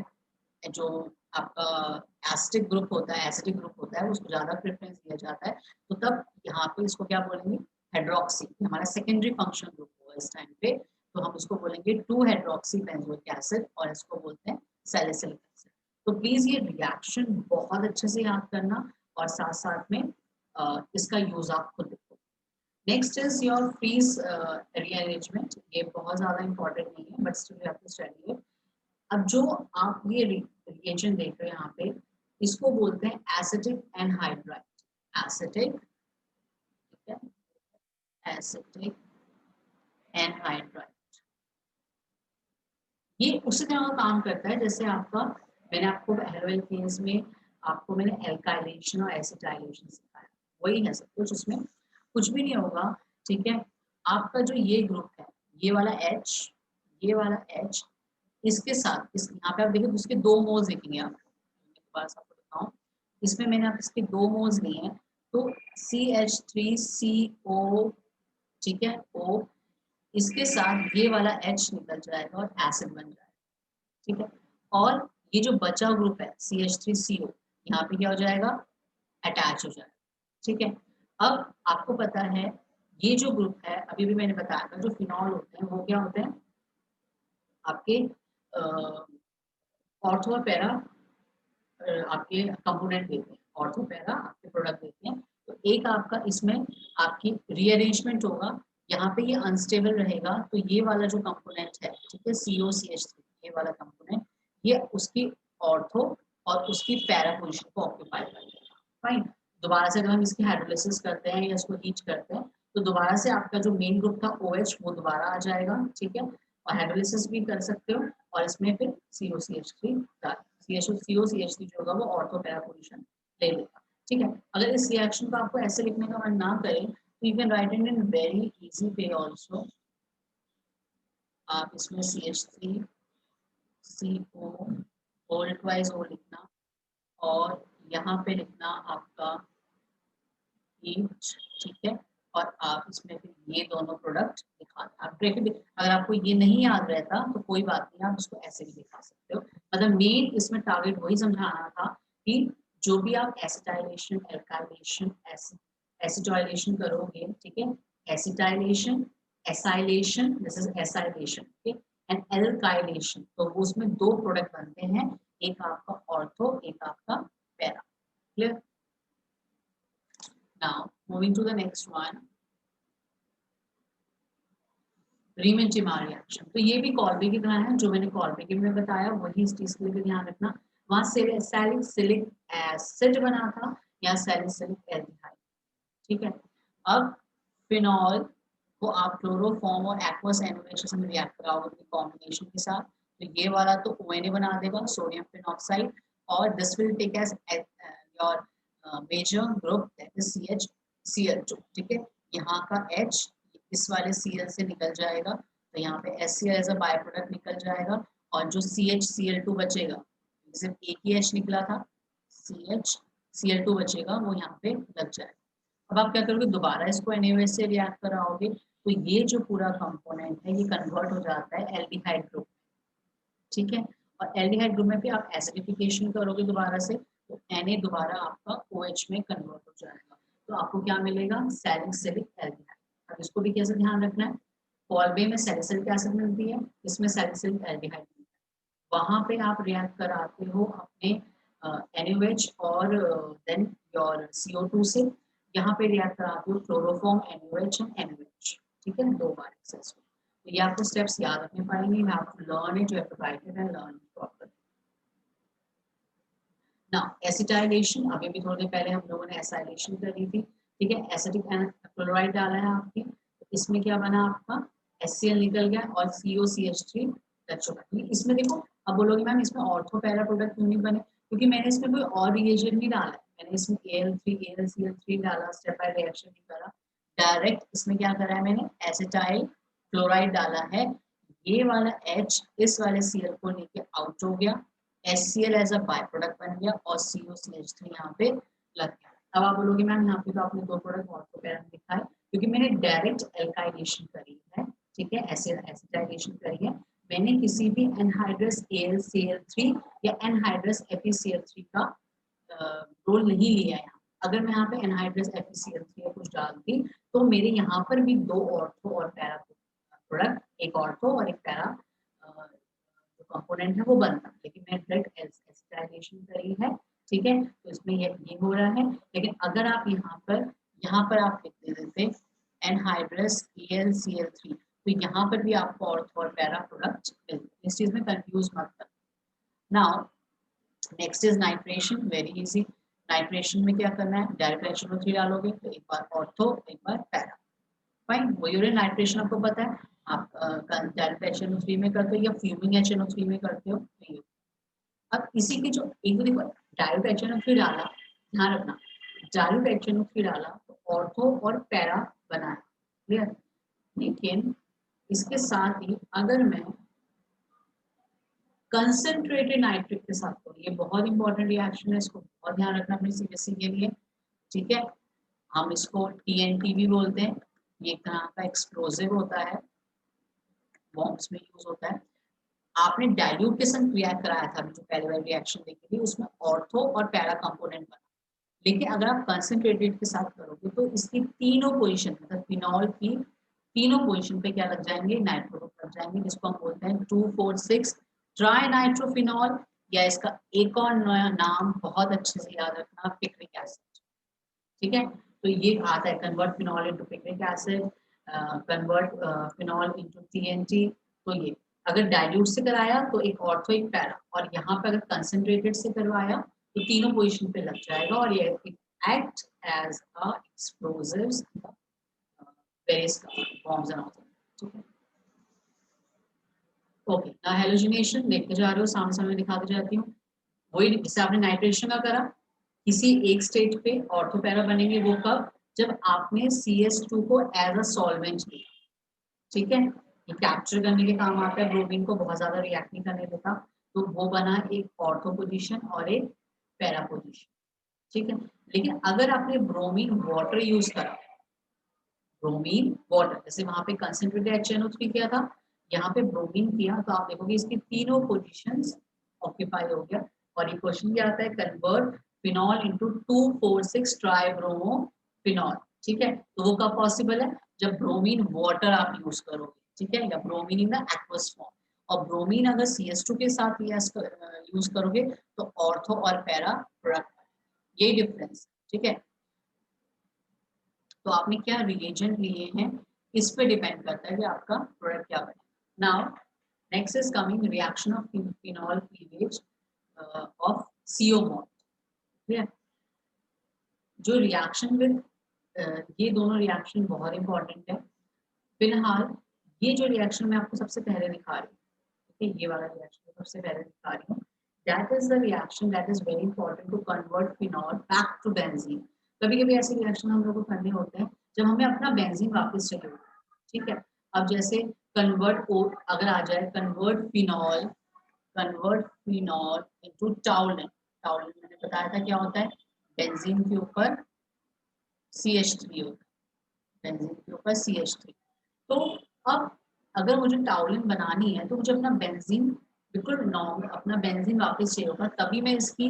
जो आपका एसिडिक ग्रुप होता है, एसिडिक ग्रुप होता है, उसको ज़्यादा प्रेफरेंस दिया जाता है, तो तब यहाँ पे इसको क्या बोलेंगे, हाइड्रोक्सी, हमारा सेकेंडरी फंक्शन ग्रुप होगा इस टाइम पे, तो हम इसको बोलेंगे 2 हाइड्रोक्सी बेंजोइक एसिड, और इसको बोलते हैं सैलिसिलिक एसिड। तो प्लीज ये रिएक्शन बहुत अच्छे से याद करना, और साथ साथ में इसका यूज आप खुद देखो। Next is your Fries rearrangement. ये बहुत ज़्यादा इंपॉर्टेंट नहीं है but still you have to study it. अब जो आप ये रिएजेंट देख रहे हैं यहाँ पे, इसको बोलते हैं एसिटिक एनहाइड्राइड, एसिटिक, ठीक है, एसिटिक एनहाइड्राइड। ये उसी तरह का काम करता है जैसे आपका, मैंने आपको हेलोइल केस में आपको मैंने एल्काइलेशन और एसिटाइलेशन सिखाया, वही है सब कुछ, उसमें कुछ भी नहीं होगा, ठीक है। आपका जो ये ग्रुप है, ये वाला H, ये वाला H, इसके साथ इस यहाँ पे आप देखिए उसके 2 मोल्स देखेंगे आप, आपको दिखाऊं, इसमें मैंने आप इसके 2 मोल्स लिए हैं, तो CH3CO, ठीक है, O, इसके साथ ये वाला H निकल जाएगा और एसिड बन जाएगा, ठीक है। और ये जो बचा ग्रुप है CH3CO, यहाँ पे क्या हो जाएगा, अटैच हो जाएगा, ठीक है। अब आपको पता है ये जो ग्रुप है, अभी भी मैंने बताया था, जो फिनॉल होते हैं वो क्या होते हैं आपके ऑर्थो और पैरा आपके कंपोनेंट देते हैं, ऑर्थो पैरा आपके प्रोडक्ट देते हैं। तो एक आपका इसमें आपकी रीअरेंजमेंट होगा, यहाँ पे ये अनस्टेबल रहेगा, तो ये वाला जो कंपोनेंट है, ठीक है, COCH3, ये वाला कंपोनेंट, ये उसकी ऑर्थो और उसकी पैरा पोजीशन को ऑक्यूपाई करेगा, फाइन। दोबारा से अगर हम इसकी हाइड्रोलिसिस करते हैं या इसको हीट करते हैं तो दोबारा से आपका जो मेन ग्रुप था OH वो दोबारा आ जाएगा, ठीक है। और हाइड्रोलिसिस भी कर सकते हो और इसमें फिर COCH3 डाल, COCH3 जो होगा वो ऑर्थो पैरा पोजीशन ले लेगा, ठीक है। अगर इस रिएक्शन को आपको ऐसे लिखने का मन ना करें तो you can write it in very easy way also. आप इसमें CH3 CO whole twice O लिखना और यहाँ पे लिखना आपका हीट, ठीक है। और आप इसमें फिर ये दोनों प्रोडक्ट दिखा, आप ब्रैकेट, अगर आपको ये नहीं याद रहता तो कोई बात नहीं, आप इसको ऐसे भी दिखा सकते हो। मतलब मेन इसमें टारगेट वही समझाना था कि जो भी आप एसिटाइलेशन, एल्काइलेशन, एसिटाइलेशन करोगे, ठीक है, acetylation, acylation, this is acylation, ठीक है, एंड एल्काइलेशन, तो उसमें दो प्रोडक्ट बनते हैं, एक आपका ऑर्थो, एक आपका para, clear. Now, moving to the next one, Reimer Tiemann reaction. तो ये भी कॉल्बे की तरह है, जो मैंने कॉल्बे के में बताया वही इस चीज के लिए भी ध्यान रखना। वहां सैलिसिलिक एसिड बना था या सैलिसिलिक एल्डिहाइड, ठीक है। अब फिनॉल को आप क्लोरोफॉर्म और एक्वस NaOH में रिएक्ट कराओगे कॉम्बिनेशन के साथ, तो ये वाला तो ONA बना देगा, सोडियम फिनॉक्साइड, और this will take as your major group, that is CH Cl2, ठीक है। यहाँ का H इस वाले Cl से निकल जाएगा, तो यहाँ पे HCl as a by product निकल जाएगा, और जो CH बचेगा, सिर्फ एक ही H निकला था, CH बचेगा, वो यहाँ पे लग जाएगा। अब आप क्या करोगे, दोबारा इसको NaOH से रिएक्ट कराओगे, तो ये जो पूरा कंपोनेंट है ये कन्वर्ट हो जाता है एल्डिहाइड ग्रुप, ठीक है। और एल्डिहाइड ग्रुप में भी आप एसिडिफिकेशन करोगे दोबारा से, तो Na दोबारा आपका OH में कन्वर्ट हो जाएगा, तो आपको क्या मिलेगा, सैलिसिलिक एल्डिहाइड। अब इसको भी कैसे ध्यान रखना है, कॉल्बे में सैलिसिलिक एसिड मिलती है, इसमें सैलिसिलिक एल्डिहाइड मिलता है, वहां पे आप रिएक्ट कराते हो अपने NaOH और देन योर CO2 से, यहाँ पे रिएक्ट कराते हो क्लोरोफॉर्म, NaOH एंड NaOH, ठीक है, दो बार सक्सेसफुल। तो ये आपको स्टेप्स याद रखने पड़ेंगे, you have to learn it, you have to write it and learn it properly. Now acetylation, अभी भी थोड़ी देर पहले हम लोगों ने एसाइलेशन करी थी, ठीक है, एसिटिक क्लोराइड डाला है आपके, तो इसमें क्या बना आपका, HCl निकल गया और COCH3 टच हो गया। इसमें देखो, अब बोलोगे मैम इसमें ऑर्थो पैरा प्रोडक्ट क्यों नहीं बने, क्योंकि मैंने इसमें कोई और रिएजेंट नहीं डाला है, मैंने इसमें Al3 AlCl3 डाला, स्टेप बाय रिएक्शन नहीं करा, डायरेक्ट इसमें क्या करा है मैंने, एसिटाइल क्लोराइड डाला है, ये वाला H इस वाले Cl को लेके आउट हो गया, HCl as a by product बन गया और COCH3 यहाँ पे लग गया। अब आप बोलोगे मैम यहाँ पे तो आपने दो प्रोडक्ट ऑर्थो पैरा में लिखा है, क्योंकि मैंने डायरेक्ट एल्काइलेशन करी है, ठीक है, एसिटाइलेशन करी है, मैंने किसी भी एनहाइड्रस AlCl3 या एनहाइड्रस FeCl3 का रोल नहीं लिया है। अगर मैं यहाँ पे एनहाइड्रस FeCl3 या कुछ डालती तो मेरे यहाँ पर भी दो ऑर्थो और पैरा प्रोडक्ट, एक ऑर्थो और एक पैरा जो कंपोनेंट है वो बनता, लेकिन मैं डायरेक्ट एसिटाइलेशन करी है, ठीक है, तो इसमें ये हो रहा है। लेकिन अगर आप यहाँ पर आप लिख देते एनहाइड्रस AlCl3, तो यहाँ पर भी आपको ऑर्थो और पैरा प्रोडक्ट मिलते, इस चीज में कंफ्यूज मत कर। Now next is nitration, very easy. Nitration में क्या करना है, डायरेक्ट HNO3 डालोगे तो एक बार ऑर्थो एक बार पैरा, फाइन। वो यूरिन नाइट्रेशन आपको पता है, आप डायरेक्ट HNO3 में करते हो या फ्यूमिंग HNO3 में करते हो, तो अब इसी की जो एक देखो, डायरेक्ट HNO3 डाला, ध्यान रखना, डायरेक्ट HNO3 डाला तो ऑर्थो और पैरा बना है, क्लियर। लेकिन इसके साथ ही अगर मैं कंसंट्रेटेड नाइट्रिक के साथ करूँ, ये बहुत इंपॉर्टेंट रिएक्शन है, इसको बहुत ध्यान रखना अपनी CBSE के लिए, ठीक है। हम इसको TNT भी बोलते हैं, ये एक तरह का एक्सप्लोजिव होता है, बॉम्ब्स में यूज होता है। आपने डाइल्यूट के संग रिएक्ट कराया था, जो पहले वाली रिएक्शन देखी थी, उसमें ऑर्थो और पैरा कंपोनेंट बना, लेकिन अगर आप कंसंट्रेटेड के साथ करोगे तो इसकी तीनों पोजीशन, मतलब फिनॉल की तीनों पोजीशन पे क्या लग जाएंगे, नाइट्रो ग्रुप लग जाएंगे, जिसको हम बोलते हैं 2,4,6 ट्राई नाइट्रोफिनॉल, या इसका एक और नाम बहुत अच्छे से याद रखना, पिक्रिक एसिड, ठीक है। तो ये आता है convert phenol into picric acid, convert phenol into TNT। तो ये अगर डाइल्यूट से कराया तो एक ऑर्थो एक पैरा, और यहाँ पे अगर कंसंट्रेटेड से करवाया तो तीनों पोजीशन पे लग जाएगा, और ये act as a explosives, various bombs and all that. ठीक है, ओके ना हेलोजिनेशन देखते जा रहे हो, सामने सामने दिखाते जाती हूँ। वही जैसे आपने नाइट्रेशन का करा, किसी एक स्टेट पे ऑर्थो पैरा बनेंगे, वो कब, जब आपने CS2 को एज अ सॉल्वेंट लिया, ठीक है, ये कैप्चर करने के काम आता है, ब्रोमीन को बहुत ज्यादा रिएक्ट नहीं करने देता, तो वो बना एक ऑर्थो पोजीशन और एक पैरा पोजीशन, ठीक है। लेकिन अगर आपने ब्रोमीन वाटर यूज करा, ब्रोमीन वाटर, जैसे वहां पे कंसेंट्रेटेड HNO3 किया था, यहाँ पे ब्रोमीन किया, तो आप देखोगे इसकी तीनों पोजीशंस ऑक्यूपाई हो गया। और ये क्वेश्चन क्या आता है, convert phenol into 2,4,6 tribromo phenol, ठीक है। तो वो कब पॉसिबल है, जब ब्रोमीन वाटर आप यूज करोगे, ठीक है, या bromine in the aqueous form. और ब्रोमीन अगर CS2 के साथ यूज करोगे तो ऑर्थो और पैरा प्रोडक्ट, यही डिफरेंस, ठीक है। तो आपने क्या रिएजेंट लिए हैं, इस पे डिपेंड करता है कि आपका प्रोडक्ट क्या बने। Now next is coming reaction of phenol cleavage of CO bond, ठीक है। जो रिएक्शन विद ये दोनों रिएक्शन बहुत इंपॉर्टेंट है। फिलहाल ये जो रिएक्शन मैं आपको सबसे पहले दिखा रही हूँ, ठीक है, ये वाला रिएक्शन सबसे पहले दिखा रही हूँ, that is the reaction that is very important to convert phenol back to benzene. कभी कभी ऐसे रिएक्शन हम लोग को करने होते हैं जब हमें अपना बेंजीन वापस चाहिए होता है, ठीक है। अब जैसे कन्वर्ट ओ अगर आ जाए, कन्वर्ट फिनॉल इनटू टाउलिन। टाउलिन मैंने बताया था क्या होता है, बेंजीन के ऊपर CH3 होता है, बेंजीन के ऊपर CH3। तो अब अगर मुझे टाउलिन बनानी है तो मुझे अपना बेंजीन बिल्कुल नॉर्मल, अपना बेंजीन वापस चाहिए होगा, तभी मैं इसकी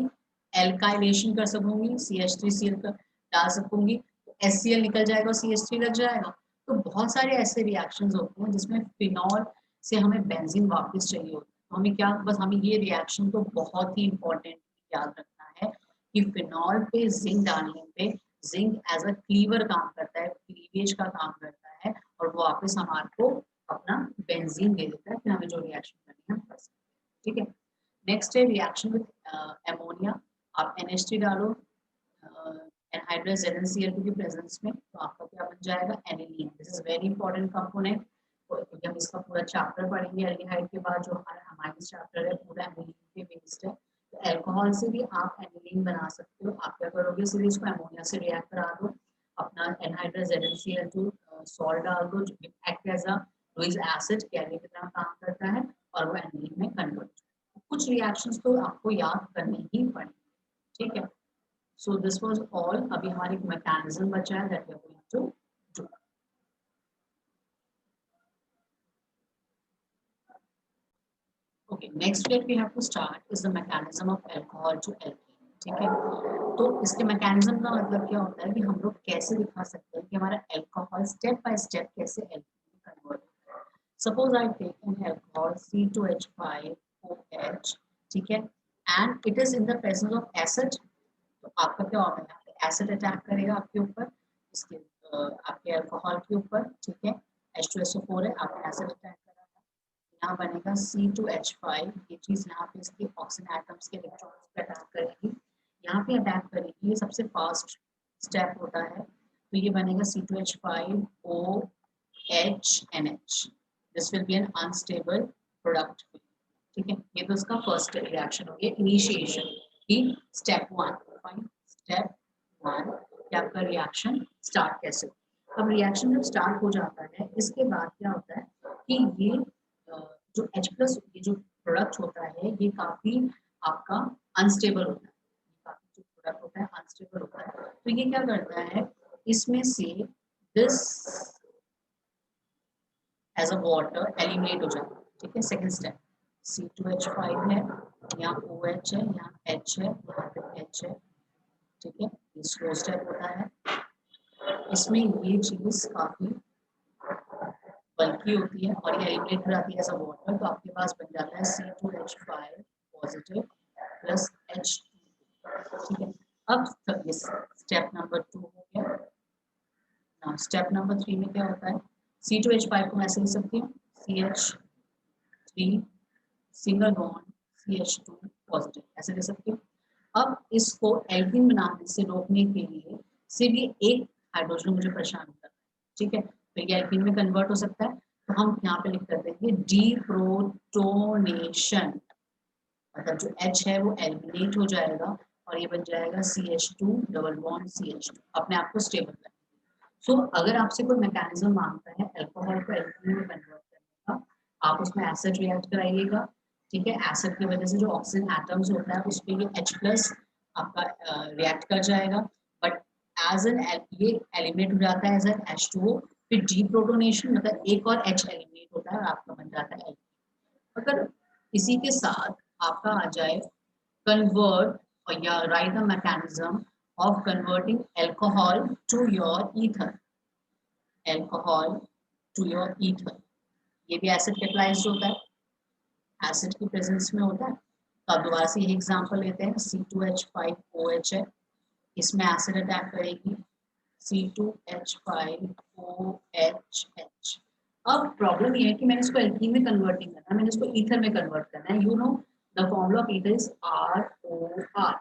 एल्काइलेशन कर सकूंगी, CH3Cl डाल सकूंगी, तो HCl निकल जाएगा और CH3 लग जाएगा। तो बहुत सारे ऐसे रिएक्शंस होते हैं जिसमें फिनॉल से हमें बेंजीन वापस चाहिए होता है। तो हमें क्या, बस हमें ये रिएक्शन तो बहुत ही इंपॉर्टेंट याद रखना है कि फिनॉल पे जिंक डालने पे जिंक एज अ क्लीवर काम करता है, क्लीवेज का काम करता है, और वो वापस हमारे को अपना बेंजीन दे देता है, फिर हमें जो रिएक्शन करनी है हम कर सकते हैं, ठीक है। नेक्स्ट है रिएक्शन विद एमोनिया। आप NH3 डालो एनहाइड्रस ZnCl2 की प्रेजेंस में, तो आपका क्या बन जाएगा, aniline. This is very important component, क्योंकि हम इसका पूरा चैप्टर पढ़ेंगे एल्डिहाइड के बाद, जो हमारा अमाइंस चैप्टर है पूरा एनिलीन पे बेस्ड है। तो अल्कोहल से भी आप एनिलीन बना सकते हो। आप क्या करोगे, सिर्फ इसको अमोनिया से रिएक्ट करा दो, अपना एनहाइड्रस ZnCl2 सॉल्ट डाल दो, जो act as a Lewis acid carrier की तरह काम करता है, और वो एनिलीन में कन्वर्ट। कुछ रिएक्शंस तो आपको याद करने ही पड़ेंगे, ठीक है। So this was all. अभी हमारे एक मैकेनिज्म बचा है that we are going to do. Okay, next that we have to start is the mechanism of alcohol to alkene, ठीक है। तो इसके मैकेनिज्म का मतलब क्या होता है कि हम लोग कैसे दिखा सकते हैं कि हमारा अल्कोहल स्टेप बाय स्टेप कैसे एल्कीन में कन्वर्ट होता है। Suppose I take an alcohol C2H5OH, ठीक है, and it is in the presence of acid. तो आपका क्या होगा, यहाँ पे एसिड अटैक करेगा आपके ऊपर, इसके आपके अल्कोहल के ऊपर, ठीक है। H2SO4 है, आपने एसिड अटैक करा है, यहाँ बनेगा C2H5। ये चीज यहाँ पे इसके ऑक्सीजन एटम्स के इलेक्ट्रॉन्स पे अटैक करेगी, यहाँ पे अटैक करेगी, ये सबसे फास्ट स्टेप होता है। तो ये बनेगा C2H5OHNH। This will be N unstable product, ठीक है। ये तो इसका फर्स्ट रिएक्शन हो गया, इनिशिएशन की स्टेप 1। फाइन, स्टेप 1 कि आपका रिएक्शन स्टार्ट कैसे हो। अब रिएक्शन जब स्टार्ट हो जाता है, इसके बाद क्या होता है कि ये जो H+ ये जो प्रोडक्ट होता है, ये काफी आपका अनस्टेबल होता है, काफी जो प्रोडक्ट होता है अनस्टेबल होता है। तो ये क्या करता है, इसमें से this as a water eliminate हो जाता है, ठीक है। सेकंड स्टेप, C2H5 है, यहाँ OH है, यहाँ H है, यहाँ पे H है, ठीक है। ये स्लो स्टेप होता है, इसमें ये चीज काफी बल्कि होती है और ये एलिमिनेट हो जाती है एज अ वाटर। तो आपके पास बन जाता है C2H5 पॉजिटिव प्लस H2, ठीक है। अब ये स्टेप नंबर 2 हो गया। ना स्टेप नंबर 3 में क्या होता है, C2H5 को मैं ऐसे लिख सकती हूँ, CH3 single bond CH2 positive, ऐसे लिख सकती हूँ। अब इसको एल्कीन बनाने से रोकने के लिए सिर्फ ये एक हाइड्रोजन मुझे परेशान कर रहा है, ठीक है, तो ये एल्कीन में कन्वर्ट हो सकता है, तो हम यहाँ पे लिख कर देंगे डीप्रोटोनेशन, मतलब जो H है वो एलिमिनेट हो जाएगा और ये बन जाएगा CH2 डबल बॉन्ड CH2, अपने आप को स्टेबल कर। सो अगर आपसे कोई मैकेनिज्म मांगता है अल्कोहल को एल्कीन में कन्वर्ट करने का, आप उसमें एसिड रिएक्ट कराइएगा, ठीक है, एसिड की वजह से जो ऑक्सीजन एटम्स होता है उस पर ये H+ आपका रिएक्ट कर जाएगा, बट एज एन ये एलिमिनेट हो जाता है एज एन H2O, फिर डीप्रोटोनेशन मतलब एक और H एलिमिनेट होता है और आपका बन जाता है एल्कीन। अगर इसी के साथ आपका आ जाए convert or yeah, write the mechanism of converting alcohol to your ether, alcohol to your ether, ये भी एसिड कैटलाइज्ड होता है, एसिड की प्रेजेंस में होता है। तो अब दोबारा से ये एग्जांपल लेते हैं, C2H5OH है, इसमें एसिड अटैक करेगी C2H5OHH। अब प्रॉब्लम ये है कि मैंने इसको एल्कीन में कन्वर्ट नहीं करना, मैंने इसको ईथर में कन्वर्ट करना है। You know the formula of ether is ROR,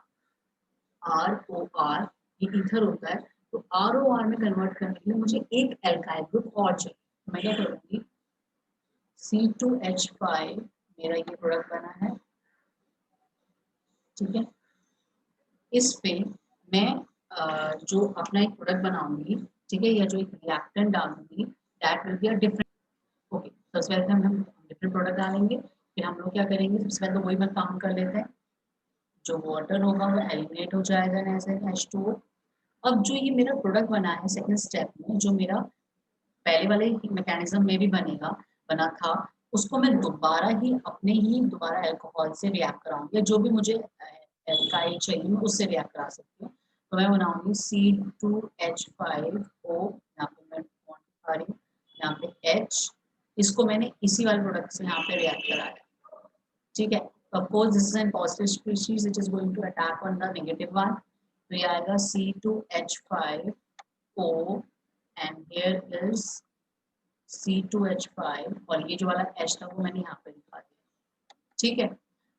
ROR ये ईथर होता है, तो ROR में कन्वर्ट करने के लिए मुझे एक एल्काइल ग्रुप और चाहिए, मैं क्या करूँगी, C2H5 मेरा ये प्रोडक्ट बना है, ठीक है, इस पे मैं जो अपना एक प्रोडक्ट बनाऊंगी, ठीक है, या जो एक रिएक्टेंट डालूंगी, that will be a different, okay, सबसे पहले हम डिफरेंट प्रोडक्ट डालेंगे, फिर हम लोग क्या करेंगे, सबसे पहले तो वही मैं काम कर लेते हैं, जो वाटर होगा वो एलिमिनेट हो जाएगा एज एन H2O। अब जो ये मेरा प्रोडक्ट बना है सेकंड स्टेप में, जो मेरा पहले वाले मैकेनिज्म में भी बना था, उसको मैं दोबारा ही अपने ही दोबारा अल्कोहल से रिएक्ट कराऊंगी, जो भी मुझे एल्काइल चाहिए मैं उससे रिएक्ट करा सकती हूँ। तो मैं बनाऊंगी C2H5O, यहाँ पे मैं बॉन्ड रही हूँ, यहाँ पे H, इसको मैंने इसी वाले प्रोडक्ट से यहाँ पे रिएक्ट कराया, ठीक है। Of course, this is an positive species which is going to attack on the negative one. तो ये आएगा C2H5O and here is C2H5 और ये जो वाला H था वो मैंने यहाँ पे लिखा दिया, ठीक है।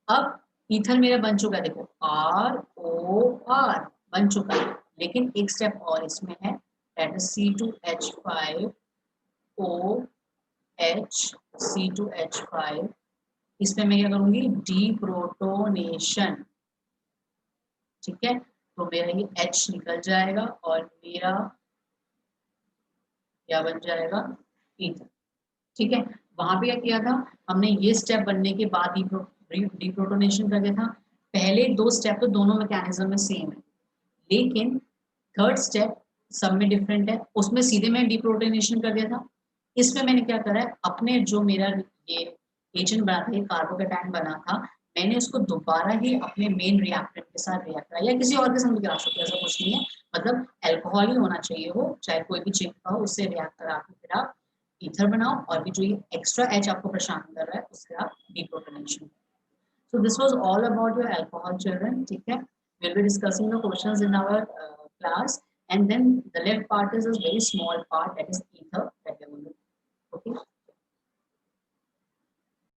अब ईथर मेरा बन चुका है, देखो ROR बन चुका है, लेकिन एक स्टेप और इसमें है, दैट इज C2H5OH, C2H5, इसमें मैं क्या करूंगी, डीप्रोटोनेशन, ठीक है, तो मेरा ये H निकल जाएगा और मेरा क्या बन जाएगा, ईथर, ठीक है। वहां पे क्या किया था हमने, ये स्टेप बनने के बाद डीप्रोटोनेशन कर दिया था, पहले दो स्टेप तो दोनों मैकेनिज्म में सेम है, लेकिन थर्ड स्टेप सब में डिफरेंट है, उसमें सीधे मैं डीप्रोटोनेशन कर दिया था, इसमें मैंने क्या करा है, अपने जो मेरा ये एजेंट बना था, ये कार्बोकैटायन बना था, मैंने उसको दोबारा ही अपने मेन रिएक्टेंट के साथ रिएक्ट करा, या किसी और के साथ भी करा सकते, ऐसा कुछ नहीं है, मतलब अल्कोहल ही होना चाहिए, वो चाहे कोई भी चिप का हो, उससे रिएक्ट करा के फिर आप ईथर बनाओ, और भी जो ये एक्स्ट्रा एच आपको परेशान कर रहा है उससे आप deprotonation. So this was all about your alcohol, children. ठीक है, we'll be discussing the questions in our class, and then the left part is a very small part, that is ether that we will do. Okay.